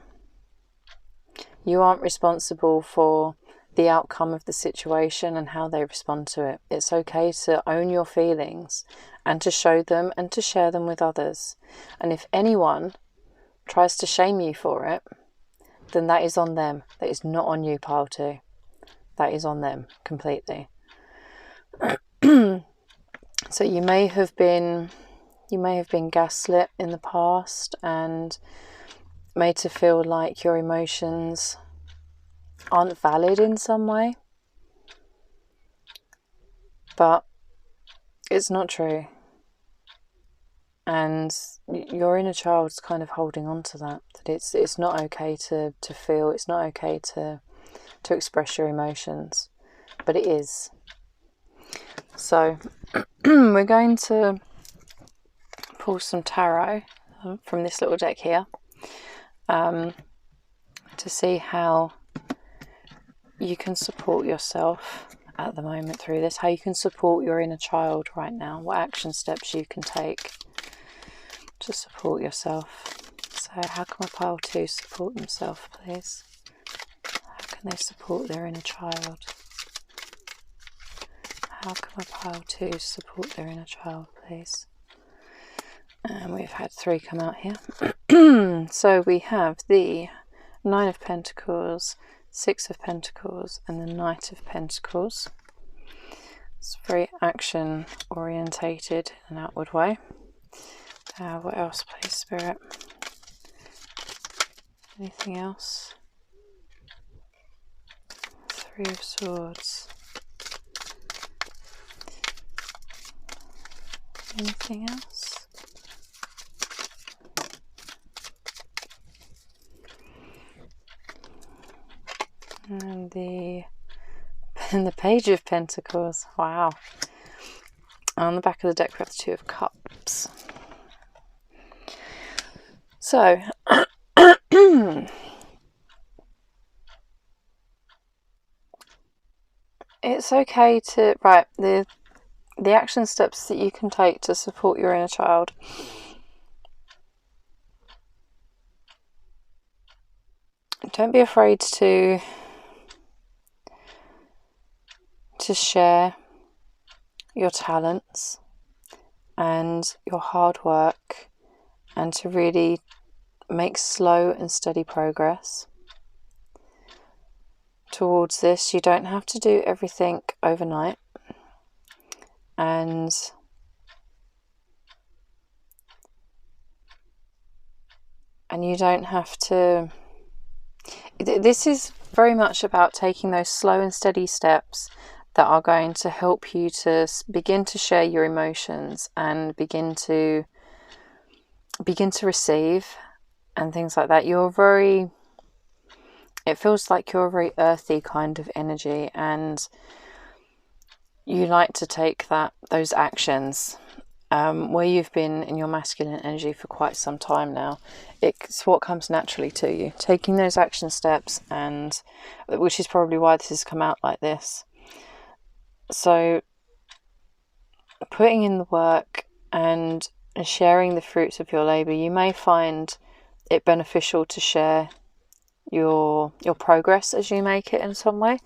You aren't responsible for the outcome of the situation and how they respond to it. It's okay to own your feelings and to show them and to share them with others. And if anyone tries to shame you for it, then that is on them. That is not on you, pile 2. That is on them completely. So you may have been gaslit in the past and made to feel like your emotions aren't valid in some way, but it's not true. And your inner child's kind of holding on to that it's not okay to feel. It's not okay to express your emotions, but it is. So we're going to pull some tarot from this little deck here, to see how you can support yourself at the moment through this, how you can support your inner child right now, what action steps you can take to support yourself. So how can a pile 2 support themselves, please? How can they support their inner child? How can a pile 2 support their inner child, please? And we've had 3 come out here. So we have the 9 of Pentacles, 6 of Pentacles, and the Knight of Pentacles. It's very action orientated in an outward way. What else, please, Spirit? Anything else? 3 of Swords. Anything else? And the Page of Pentacles. Wow. On the back of the deck we have the 2 of Cups. So it's okay to, right, the action steps that you can take to support your inner child. Don't be afraid to share your talents and your hard work, and to really make slow and steady progress towards this. You don't have to do everything overnight, and you don't have to. This is very much about taking those slow and steady steps that are going to help you to begin to share your emotions and begin to receive and things like that. It feels like you're a very earthy kind of energy, and you like to take those actions where you've been in your masculine energy for quite some time now. It's what comes naturally to you, taking those action steps, and which is probably why this has come out like this. So putting in the work and sharing the fruits of your labour, you may find it beneficial to share your progress as you make it in some way,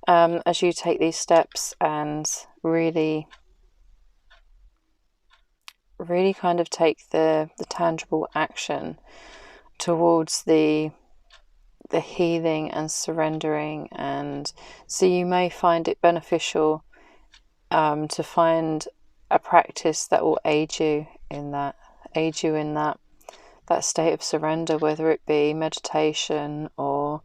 as you take these steps and really kind of take the tangible action towards the healing and surrendering. And so you may find it beneficial to find a practice that will aid you in that state of surrender, whether it be meditation or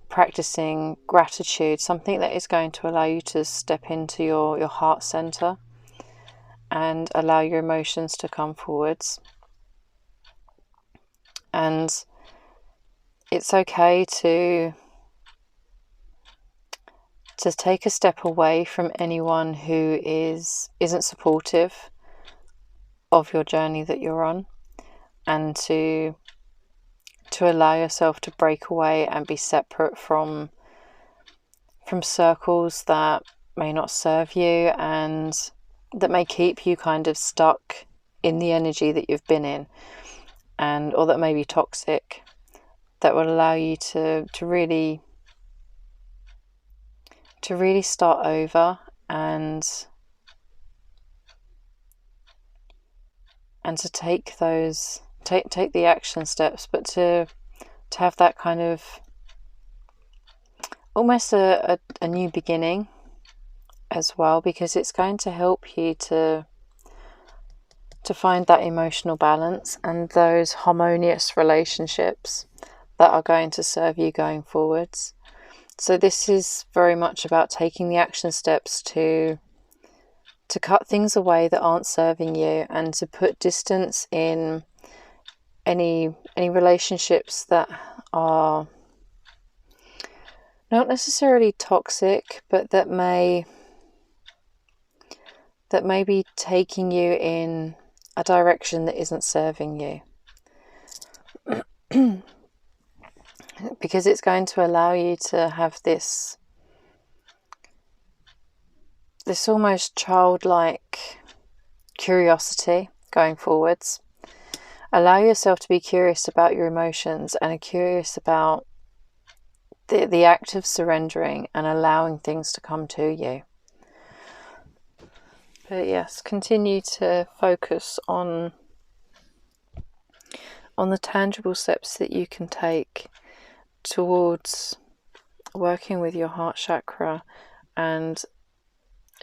practicing gratitude, something that is going to allow you to step into your heart center and allow your emotions to come forwards. And it's okay to take a step away from anyone who isn't supportive of your journey that you're on, and to allow yourself to break away and be separate from circles that may not serve you and that may keep you kind of stuck in the energy that you've been in, or that may be toxic, that will allow you to really start over and to take the action steps, but to have that kind of almost a new beginning as well, because it's going to help you to find that emotional balance and those harmonious relationships that are going to serve you going forwards. So this is very much about taking the action steps to cut things away that aren't serving you, and to put distance in any relationships that are not necessarily toxic, but that may be taking you in a direction that isn't serving you. Because it's going to allow you to have this almost childlike curiosity going forwards. Allow yourself to be curious about your emotions and curious about the act of surrendering and allowing things to come to you. But yes, continue to focus on the tangible steps that you can take towards working with your heart chakra. And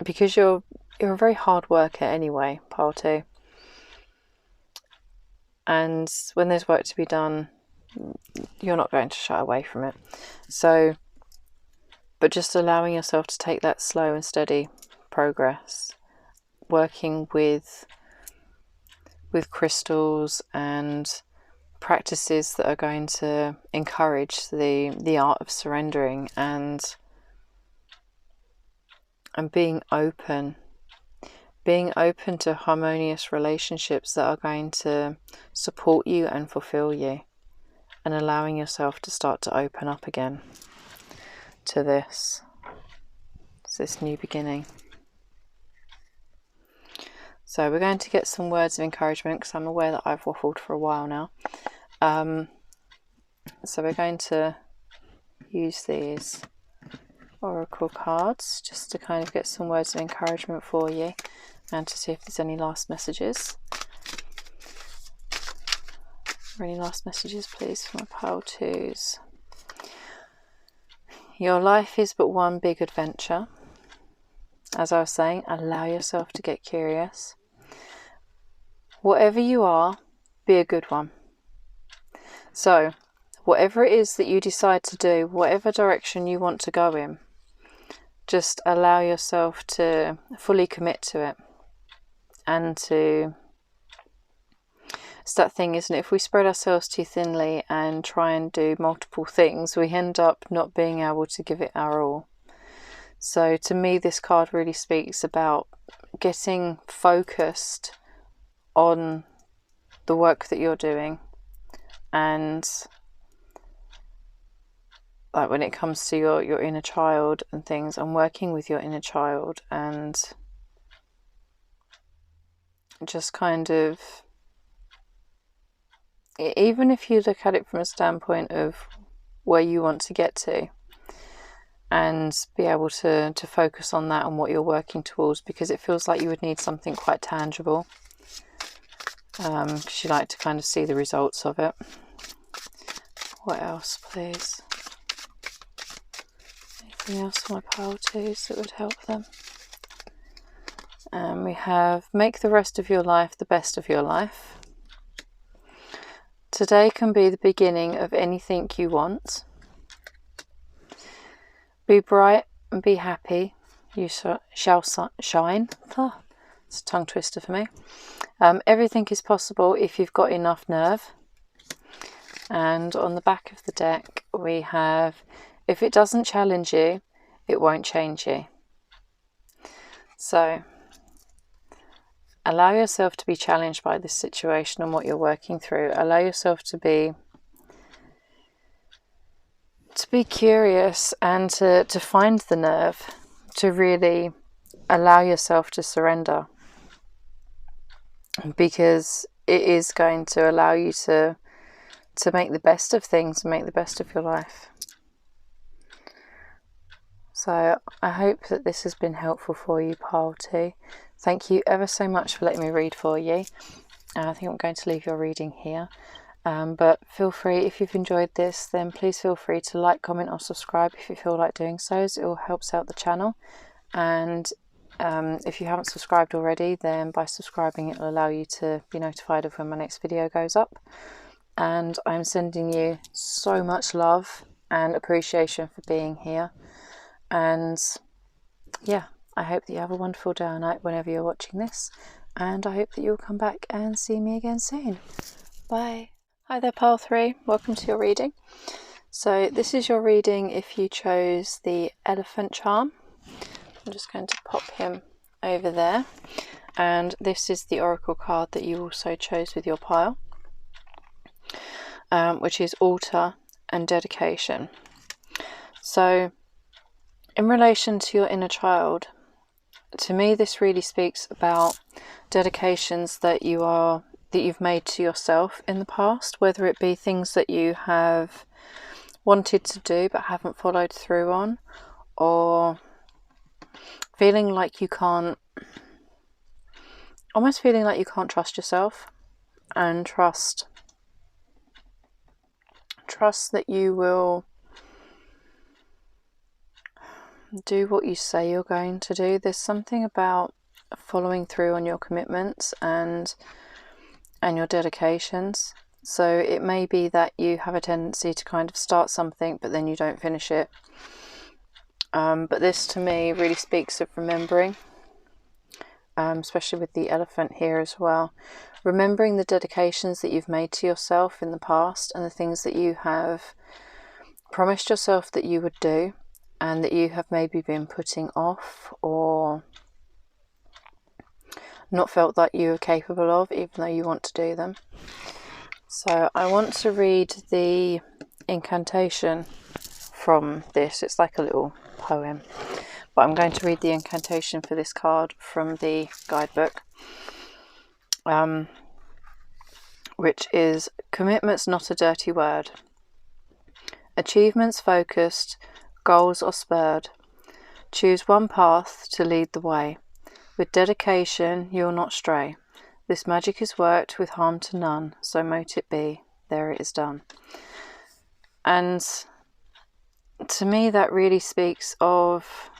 because you're a very hard worker anyway, pile 2, and when there's work to be done, you're not going to shy away from it. So, but just allowing yourself to take that slow and steady progress, working with crystals and practices that are going to encourage the art of surrendering, and being open to harmonious relationships that are going to support you and fulfill you, and allowing yourself to start to open up again to this new beginning. So we're going to get some words of encouragement, because I'm aware that I've waffled for a while now. So we're going to use these oracle cards just to kind of get some words of encouragement for you, and to see if there's any last messages. Any last messages, please, for my pile 2s. Your life is but one big adventure. As I was saying, allow yourself to get curious. Whatever you are, be a good one. So, whatever it is that you decide to do, whatever direction you want to go in, just allow yourself to fully commit to it. And it's that thing, isn't it? If we spread ourselves too thinly and try and do multiple things, we end up not being able to give it our all. So to me, this card really speaks about getting focused on the work that you're doing, and like when it comes to your inner child and things, and working with your inner child, and just kind of, even if you look at it from a standpoint of where you want to get to, and be able to focus on that and what you're working towards, because it feels like you would need something quite tangible, because you like to kind of see the results of it. What else, please? Anything else for my pile twos that would help them? And we have, make the rest of your life the best of your life. Today can be the beginning of anything you want. Be bright and be happy. You shall shine. Oh, it's a tongue twister for me. Everything is possible if you've got enough nerve. And on the back of the deck we have, if it doesn't challenge you, it won't change you. So allow yourself to be challenged by this situation and what you're working through. Allow yourself to be curious, and to find the nerve to really allow yourself to surrender, because it is going to allow you to make the best of things and make the best of your life. So I hope that this has been helpful for you, pile 2. Thank you ever so much for letting me read for you. I think I'm going to leave your reading here. But feel free, if you've enjoyed this, then please feel free to like, comment or subscribe if you feel like doing so, as it all helps out the channel. And if you haven't subscribed already, then by subscribing it will allow you to be notified of when my next video goes up. And I'm sending you so much love and appreciation for being here. And yeah, I hope that you have a wonderful day or night whenever you're watching this, and I hope that you'll come back and see me again soon. Bye. Hi there, pile 3. Welcome to your reading. So this is your reading if you chose the elephant charm. I'm just going to pop him over there. And this is the oracle card that you also chose with your pile, which is altar and dedication. So in relation to your inner child, to me this really speaks about dedications that you've made to yourself in the past, whether it be things that you have wanted to do but haven't followed through on, or feeling like you can't trust yourself, and trust that you will do what you say you're going to do. There's something about following through on your commitments and your dedications. So it may be that you have a tendency to kind of start something but then you don't finish it. But this to me really speaks of remembering, especially with the elephant here as well. Remembering the dedications that you've made to yourself in the past, and the things that you have promised yourself that you would do, and that you have maybe been putting off or not felt that you were capable of, even though you want to do them. So I want to read the incantation from this. It's like a little poem, but I'm going to read the incantation for this card from the guidebook, which is: commitment's not a dirty word. Achievements focused, goals are spurred. Choose one path to lead the way. With dedication you'll not stray. This magic is worked with harm to none, so mote it be, there it is done. And to me that really speaks of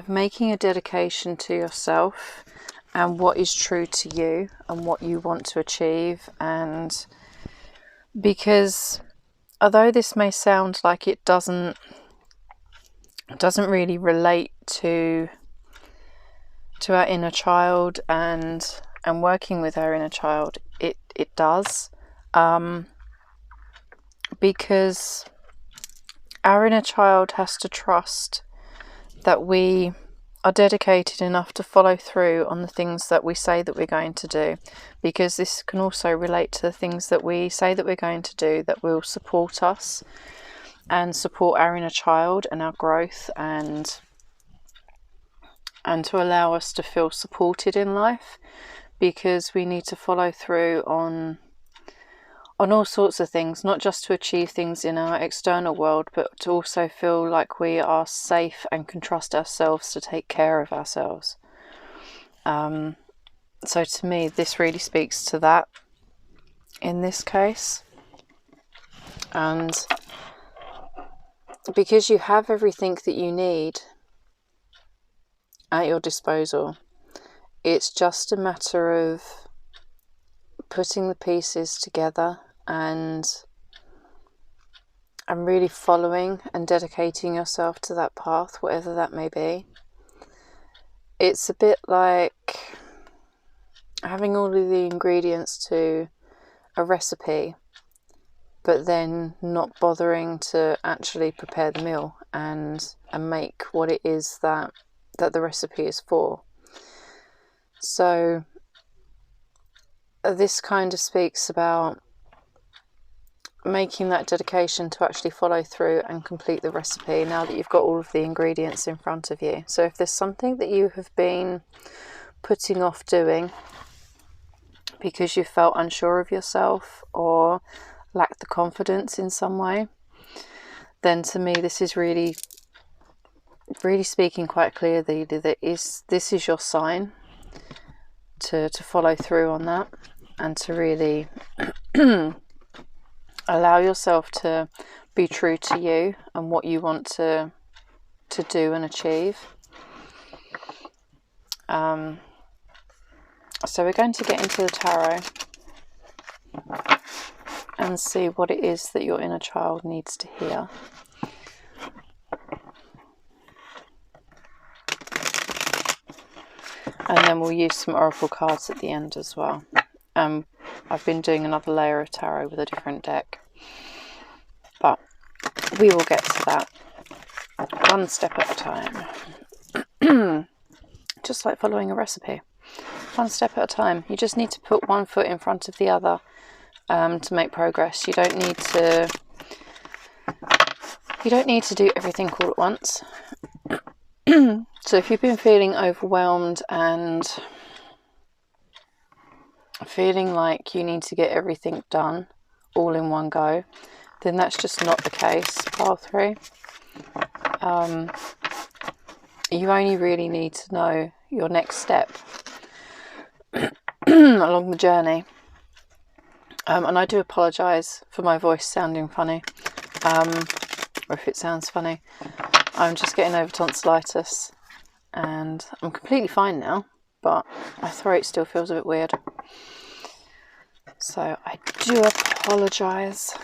making a dedication to yourself and what is true to you and what you want to achieve. And because although this may sound like it doesn't really relate to our inner child and working with our inner child, it does, because our inner child has to trust that we are dedicated enough to follow through on the things that we say that we're going to do, because this can also relate to the things that we say that we're going to do that will support us and support our inner child and our growth, and to allow us to feel supported in life, because we need to follow through on all sorts of things, not just to achieve things in our external world, but to also feel like we are safe and can trust ourselves to take care of ourselves. So to me, this really speaks to that in this case. And because you have everything that you need at your disposal, it's just a matter of putting the pieces together and really following and dedicating yourself to that path, whatever that may be. It's a bit like having all of the ingredients to a recipe, but then not bothering to actually prepare the meal and make what it is that the recipe is for. So this kind of speaks about making that dedication to actually follow through and complete the recipe now that you've got all of the ingredients in front of you. So if there's something that you have been putting off doing because you felt unsure of yourself or lacked the confidence in some way, then to me this is really speaking quite clearly that this is your sign to follow through on that, and to really allow yourself to be true to you and what you want to do and achieve. So we're going to get into the tarot and see what it is that your inner child needs to hear. And then we'll use some oracle cards at the end as well. I've been doing another layer of tarot with a different deck, but we will get to that one step at a time. Just like following a recipe, one step at a time. You just need to put one foot in front of the other to make progress. You don't need to do everything all at once. So if you've been feeling overwhelmed and feeling like you need to get everything done all in one go, then that's just not the case, pile 3. You only really need to know your next step along the journey. And I do apologise for my voice sounding funny, or if it sounds funny. I'm just getting over tonsillitis and I'm completely fine now, but my throat still feels a bit weird. So I do apologise.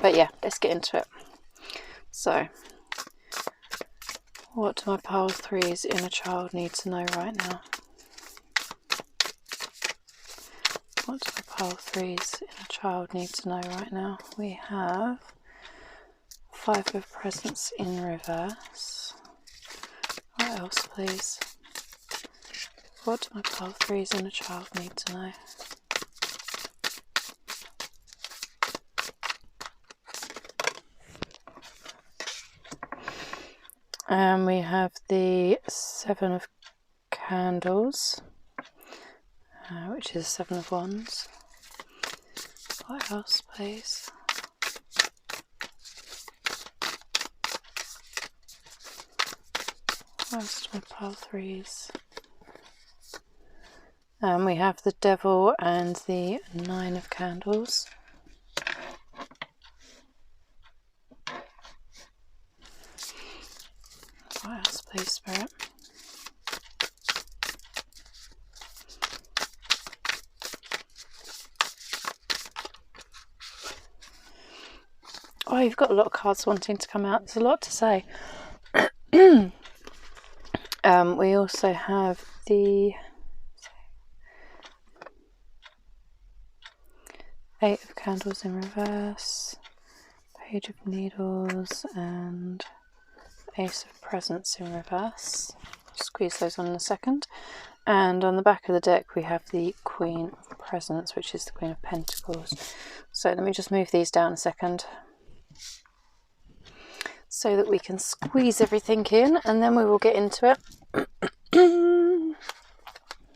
But yeah, let's get into it. So, what do my pile 3's inner child need to know right now? What do my pile 3's inner child need to know right now? We have 5 of Presents in reverse. What else, please? What do my pile 3's inner child need to know? And we have the 7 of Candles, which is 7 of Wands. What else, please? What else do my pile 3's? And we have the Devil and the 9 of Candles. What else, please, Spirit? Oh, you've got a lot of cards wanting to come out. There's a lot to say. We also have the 8 of Candles in reverse, Page of Needles and Ace of Presents in reverse. Squeeze those on in a second. And on the back of the deck we have the Queen of Presents, which is the Queen of Pentacles. So let me just move these down a second so that we can squeeze everything in, and then we will get into it.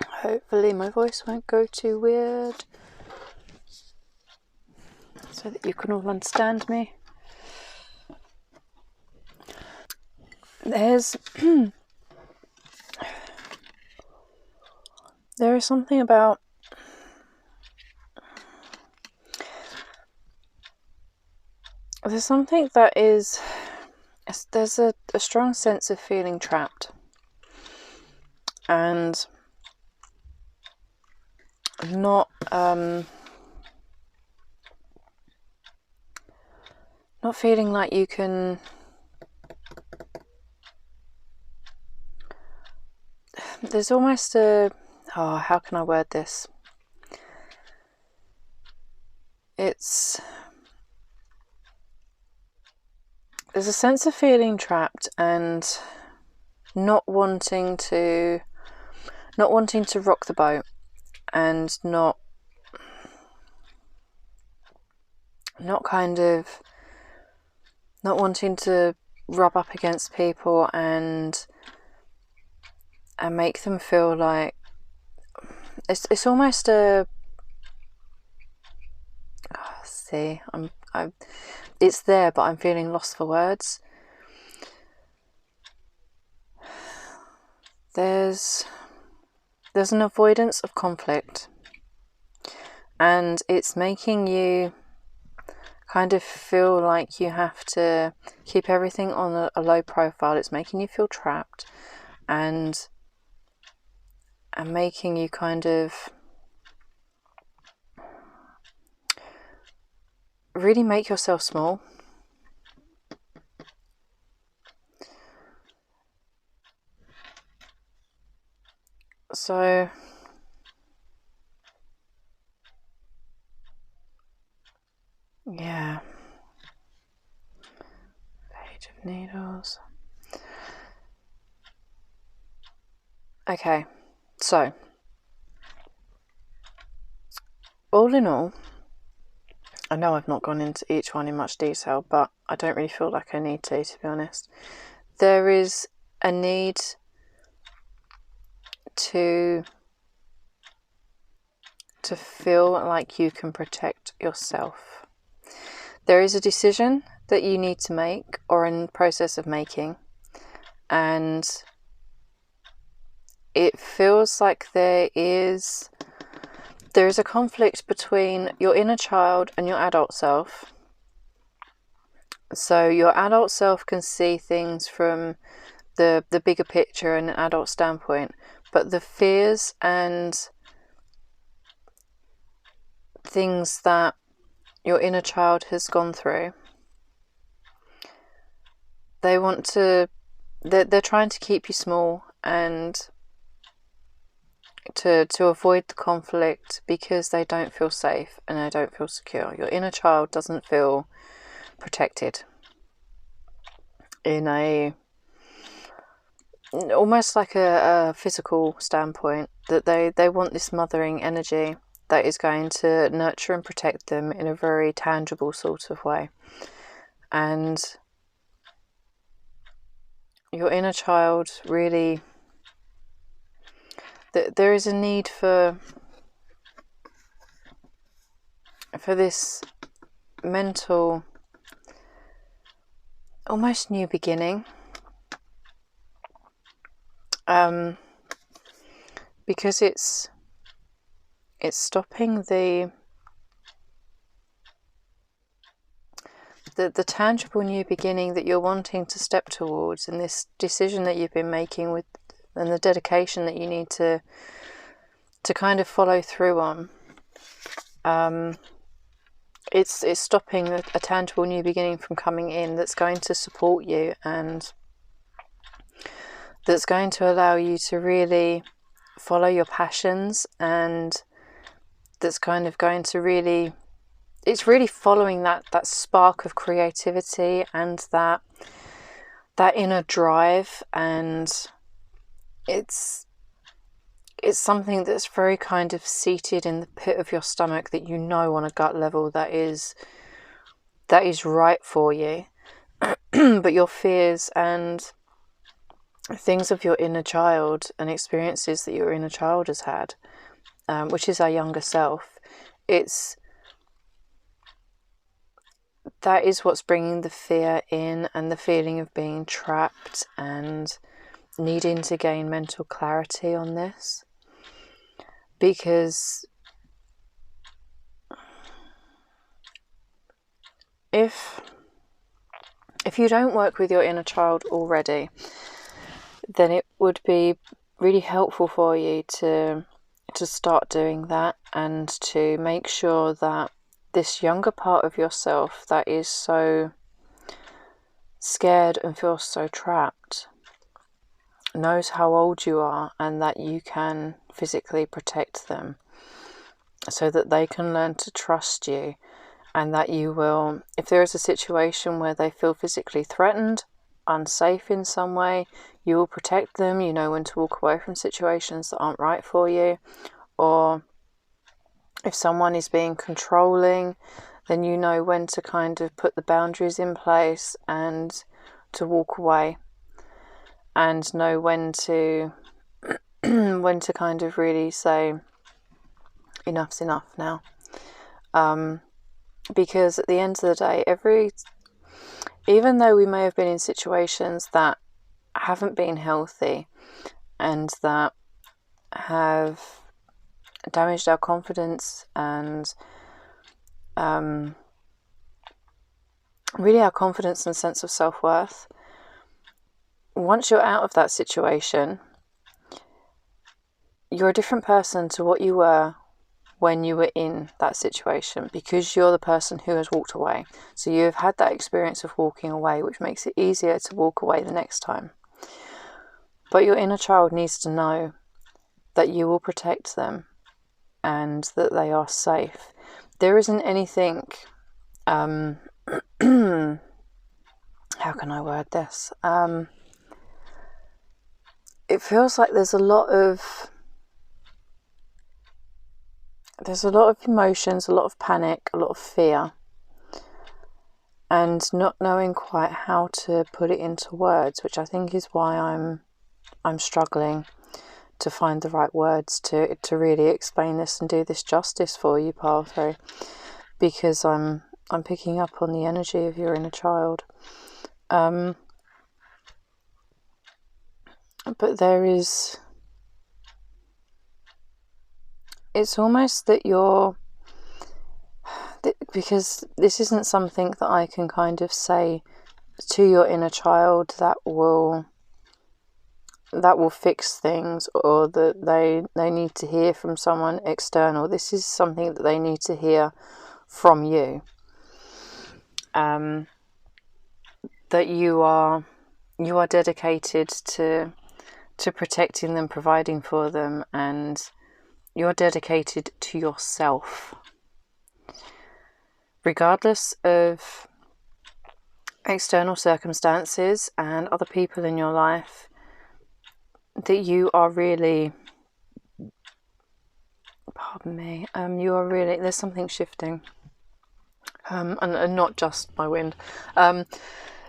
Hopefully my voice won't go too weird, so that you can all understand me. There is something about there's something that is, there's a strong sense of feeling trapped and not feeling like you can, there's almost a, oh, how can I word this? There's a sense of feeling trapped and not wanting to rock the boat, and not wanting to rub up against people and make them feel like it's almost a, it's there, but I'm feeling lost for words. There's an avoidance of conflict, and it's making you kind of feel like you have to keep everything on a low profile. It's making you feel trapped and making you kind of really make yourself small. So yeah, Page of Needles. Okay, so all in all, I know I've not gone into each one in much detail, but I don't really feel like I need to be honest. There is a need to feel like you can protect yourself. There is a decision that you need to make, or in the process of making, and it feels like there is a conflict between your inner child and your adult self. So your adult self can see things from the bigger picture and an adult standpoint, but the fears and things that your inner child has gone through, they're trying to keep you small and to avoid the conflict, because they don't feel safe and they don't feel secure. Your inner child doesn't feel protected in a almost like a physical standpoint, that they want this mothering energy that is going to nurture and protect them in a very tangible sort of way. And your inner child really, there is a need for this mental, almost new beginning, because it's stopping the tangible new beginning that you're wanting to step towards, and this decision that you've been making with, and the dedication that you need to kind of follow through on. It's stopping a tangible new beginning from coming in, that's going to support you and that's going to allow you to really follow your passions, and that's kind of going to really it's really following that spark of creativity and that inner drive, and it's something that's very kind of seated in the pit of your stomach, that you know on a gut level that is right for you. But your fears and things of your inner child and experiences that your inner child has had, which is our younger self, that is what's bringing the fear in, and the feeling of being trapped and needing to gain mental clarity on this. Because if you don't work with your inner child already, then it would be really helpful for you to start doing that, and to make sure that this younger part of yourself that is so scared and feels so trapped knows how old you are, and that you can physically protect them, so that they can learn to trust you, and that you will, if there is a situation where they feel physically threatened, unsafe in some way, you will protect them. You know when to walk away from situations that aren't right for you. Or if someone is being controlling, then you know when to kind of put the boundaries in place and to walk away, and know when to kind of really say enough's enough now. Because at the end of the day, even though we may have been in situations that haven't been healthy and that have damaged our confidence and really our confidence and sense of self-worth, once you're out of that situation, you're a different person to what you were when you were in that situation, because you're the person who has walked away. So you've had that experience of walking away, which makes it easier to walk away the next time. But your inner child needs to know that you will protect them and that they are safe. There isn't anything, how can I word this? It feels like there's a lot of emotions, a lot of panic, a lot of fear, and not knowing quite how to put it into words, which I think is why I'm struggling to find the right words to really explain this and do this justice for you, Pathway, because I'm picking up on the energy of your inner child. But it's almost that because this isn't something that I can kind of say to your inner child that will fix things, or that they need to hear from someone external. This is something that they need to hear from you. That you are dedicated to protecting them, providing for them, and you're dedicated to yourself. Regardless of external circumstances and other people in your life, that you are really, you are really, there's something shifting, and not my wind.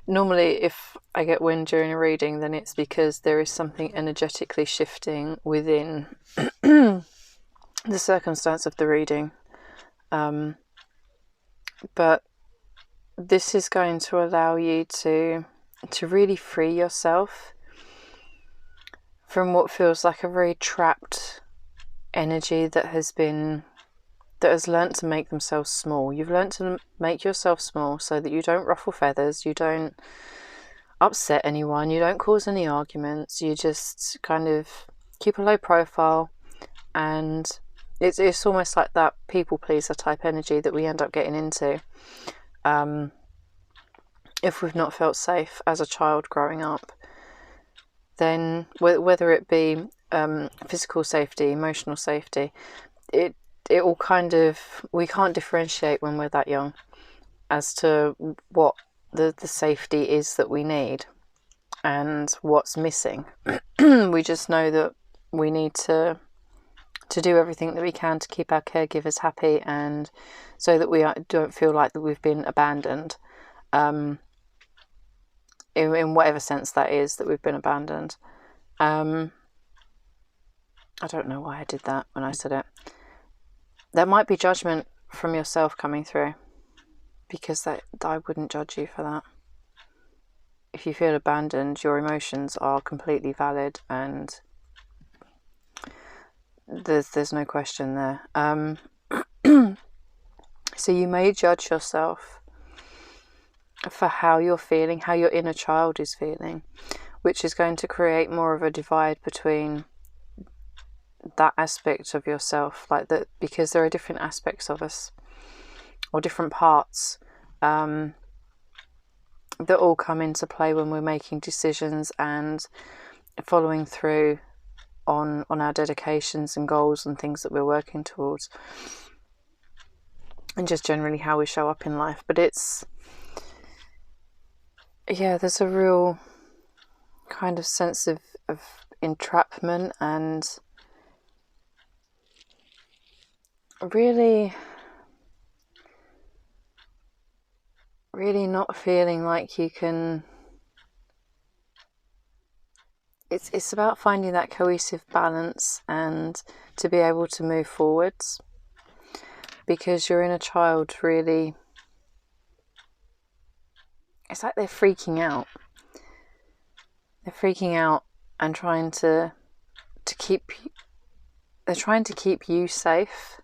Normally if I get wind during a reading, then it's because there is something energetically shifting within the circumstance of the reading. But this is going to allow you to really free yourself from what feels like a very trapped energy that has learnt to make themselves small. You've learnt to make yourself small so that you don't ruffle feathers, you don't upset anyone, you don't cause any arguments, you just kind of keep a low profile, and it's almost like that people pleaser type energy that we end up getting into if we've not felt safe as a child growing up. Then whether it be physical safety, emotional safety, it all kind of, we can't differentiate when we're that young as to what the safety is that we need and what's missing. We just know that we need to do everything that we can to keep our caregivers happy, and so that we don't feel like that we've been abandoned, in whatever sense that is, that we've been abandoned. I don't know why I did that when I said it. There might be judgment from yourself coming through, because I wouldn't judge you for that. If you feel abandoned, your emotions are completely valid, and there's no question there. So you may judge yourself for how you're feeling, how your inner child is feeling, which is going to create more of a divide between that aspect of yourself, like that, because there are different aspects of us, or different parts, that all come into play when we're making decisions and following through on our dedications and goals and things that we're working towards, and just generally how we show up in life. But it's, yeah, there's a real kind of sense of entrapment, and really not feeling like you can. It's about finding that cohesive balance and to be able to move forwards, because your inner child really, it's like they're freaking out. They're freaking out and trying to keep you safe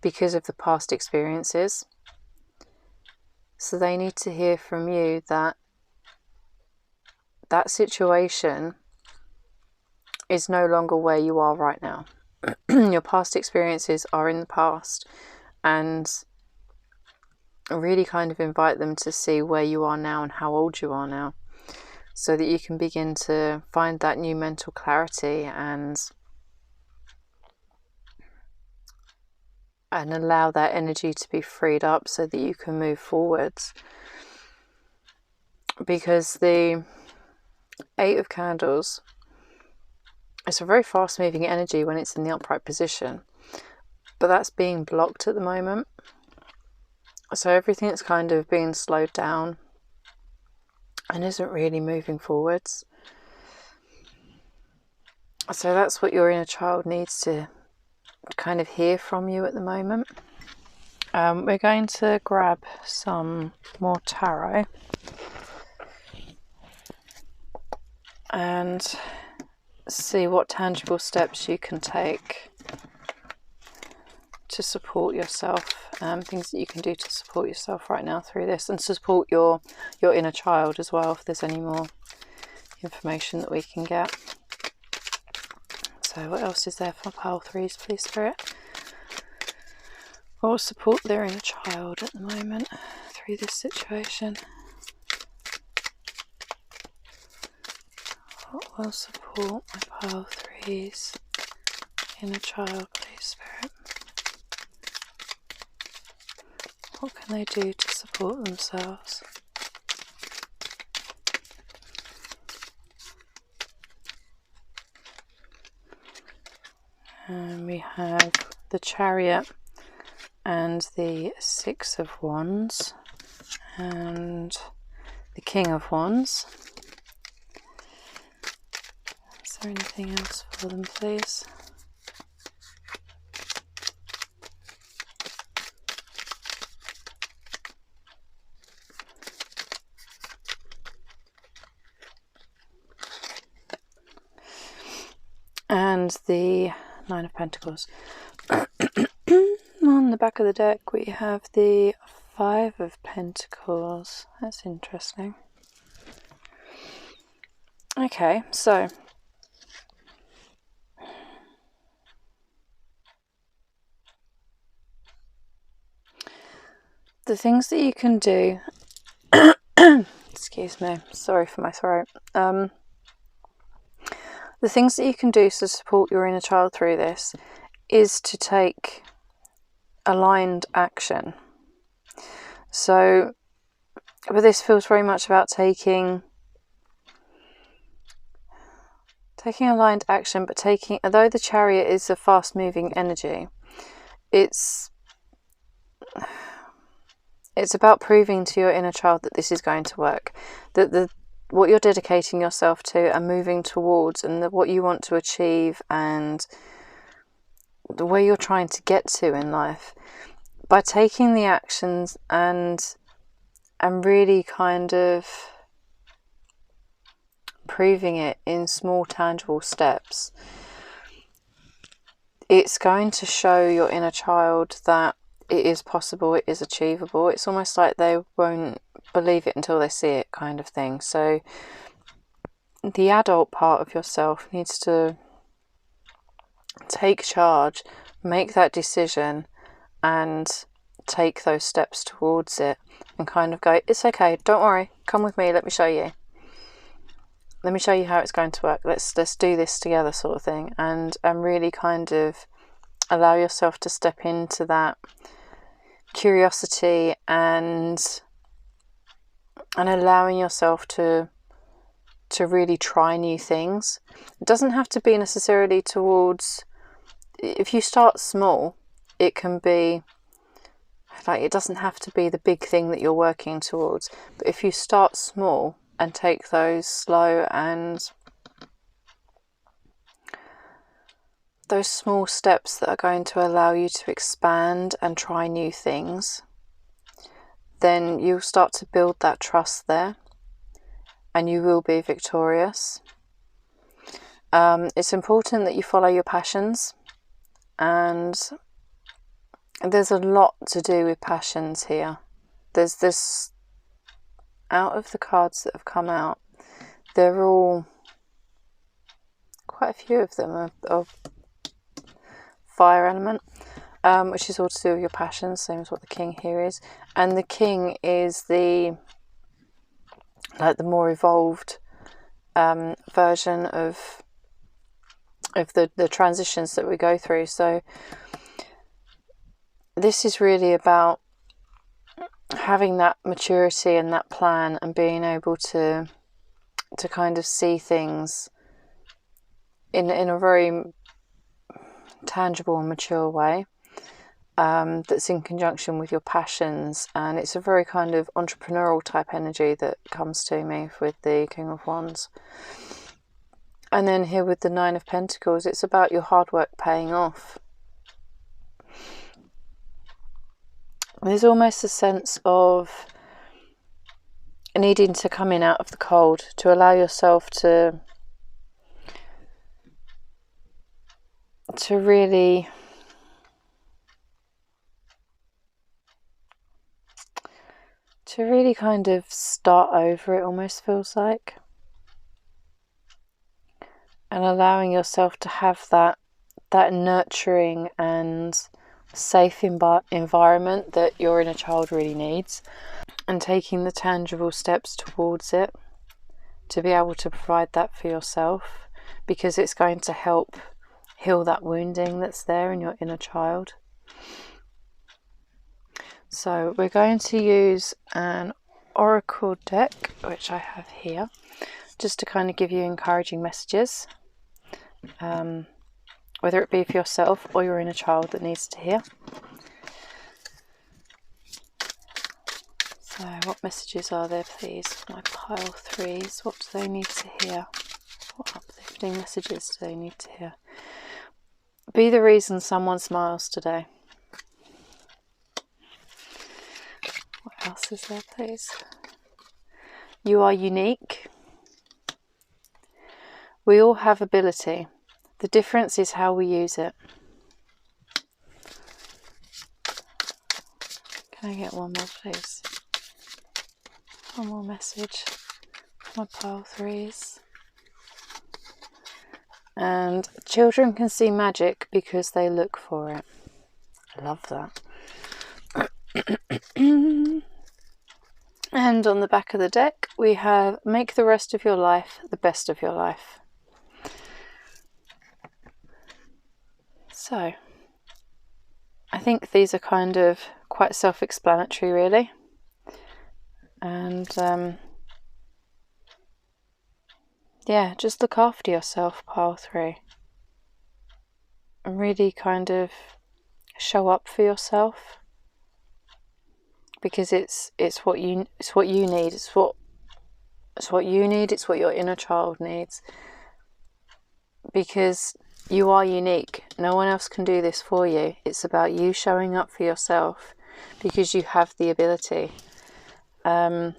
because of the past experiences. So they need to hear from you that situation is no longer where you are right now. Your past experiences are in the past, and really kind of invite them to see where you are now and how old you are now, so that you can begin to find that new mental clarity and allow that energy to be freed up so that you can move forwards. Because the 8 of Candles, it's a very fast moving energy when it's in the upright position, but that's being blocked at the moment. So everything's kind of being slowed down and isn't really moving forwards. So that's what your inner child needs to kind of hear from you at the moment. We're going to grab some more tarot and see what tangible steps you can take to support yourself, things that you can do to support yourself right now through this, and support your inner child as well, if there's any more information that we can get. So what else is there for pile 3s, please, Spirit? Or support their inner child at the moment through this situation. What will support my pile 3s inner child, please, Spirit? What can they do to support themselves? And we have the Chariot and the 6 of Wands and the King of Wands. Is there anything else for them, please? And the 9 of Pentacles. On the back of the deck we have the 5 of Pentacles. That's interesting. Okay, so the things that you can do excuse me, sorry for my throat. The things that you can do to support your inner child through this is to take aligned action. So, but this feels very much about taking aligned action, but although the Chariot is a fast moving energy, it's about proving to your inner child that this is going to work, that what you're dedicating yourself to and moving towards, and what you want to achieve, and the way you're trying to get to in life, by taking the actions and really kind of proving it in small tangible steps, it's going to show your inner child that it is possible, it is achievable. It's almost like they won't believe it until they see it, kind of thing. So the adult part of yourself needs to take charge, make that decision, and take those steps towards it, and kind of go, it's okay, don't worry, come with me, let me show you how it's going to work, let's do this together, sort of thing. And really kind of allow yourself to step into that curiosity and allowing yourself to really try new things. It doesn't have to be necessarily towards, if you start small, it can be like, it doesn't have to be the big thing that you're working towards, but if you start small and take those slow and those small steps that are going to allow you to expand and try new things, then you'll start to build that trust there, and you will be victorious. It's important that you follow your passions, and there's a lot to do with passions here. There's this, out of the cards that have come out, they're all, quite a few of them are of fire element, which is all to do with your passions, same as what the King here is. And the King is the more evolved version of the transitions that we go through. So this is really about having that maturity and that plan, and being able to kind of see things in a very tangible and mature way, that's in conjunction with your passions. And it's a very kind of entrepreneurial type energy that comes to me with the King of Wands. And then here with the Nine of Pentacles, it's about your hard work paying off. There's almost a sense of needing to come in out of the cold, to allow yourself to really kind of start over, it almost feels like, and allowing yourself to have that nurturing and safe environment that your inner child really needs, and taking the tangible steps towards it to be able to provide that for yourself, because it's going to help heal that wounding that's there in your inner child. So we're going to use an oracle deck, which I have here, just to kind of give you encouraging messages, whether it be for yourself or your inner child that needs to hear. So what messages are there, please, for my pile threes? What do they need to hear? What uplifting messages do they need to hear? Be the reason someone smiles today. What else is there, please? You are unique. We all have ability. The difference is how we use it. Can I get one more, please? One more message. My pile threes. And children can see magic because they look for it. I love that. And on the back of the deck we have make the rest of your life the best of your life. So I think these are kind of quite self-explanatory, really. And yeah, just look after yourself, pile 3. And really kind of show up for yourself, because it's what you need. It's what you need. It's what your inner child needs, because you are unique. No one else can do this for you. It's about you showing up for yourself, because you have the ability. So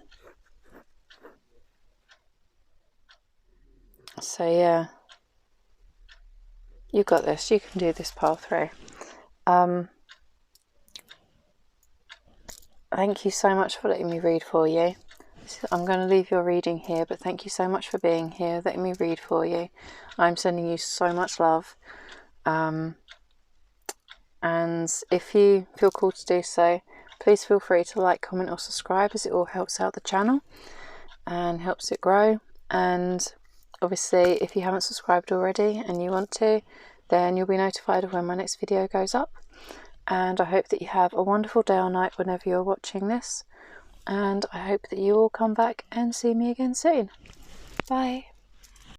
yeah, you got this. You can do this, pile 3. Thank you so much for letting me read for you. I'm going to leave your reading here, but thank you so much for being here, letting me read for you. I'm sending you so much love. And if you feel called to do so, please feel free to like, comment or subscribe, as it all helps out the channel and helps it grow. And obviously, if you haven't subscribed already and you want to, then you'll be notified of when my next video goes up. And I hope that you have a wonderful day or night whenever you're watching this. And I hope that you will come back and see me again soon. Bye.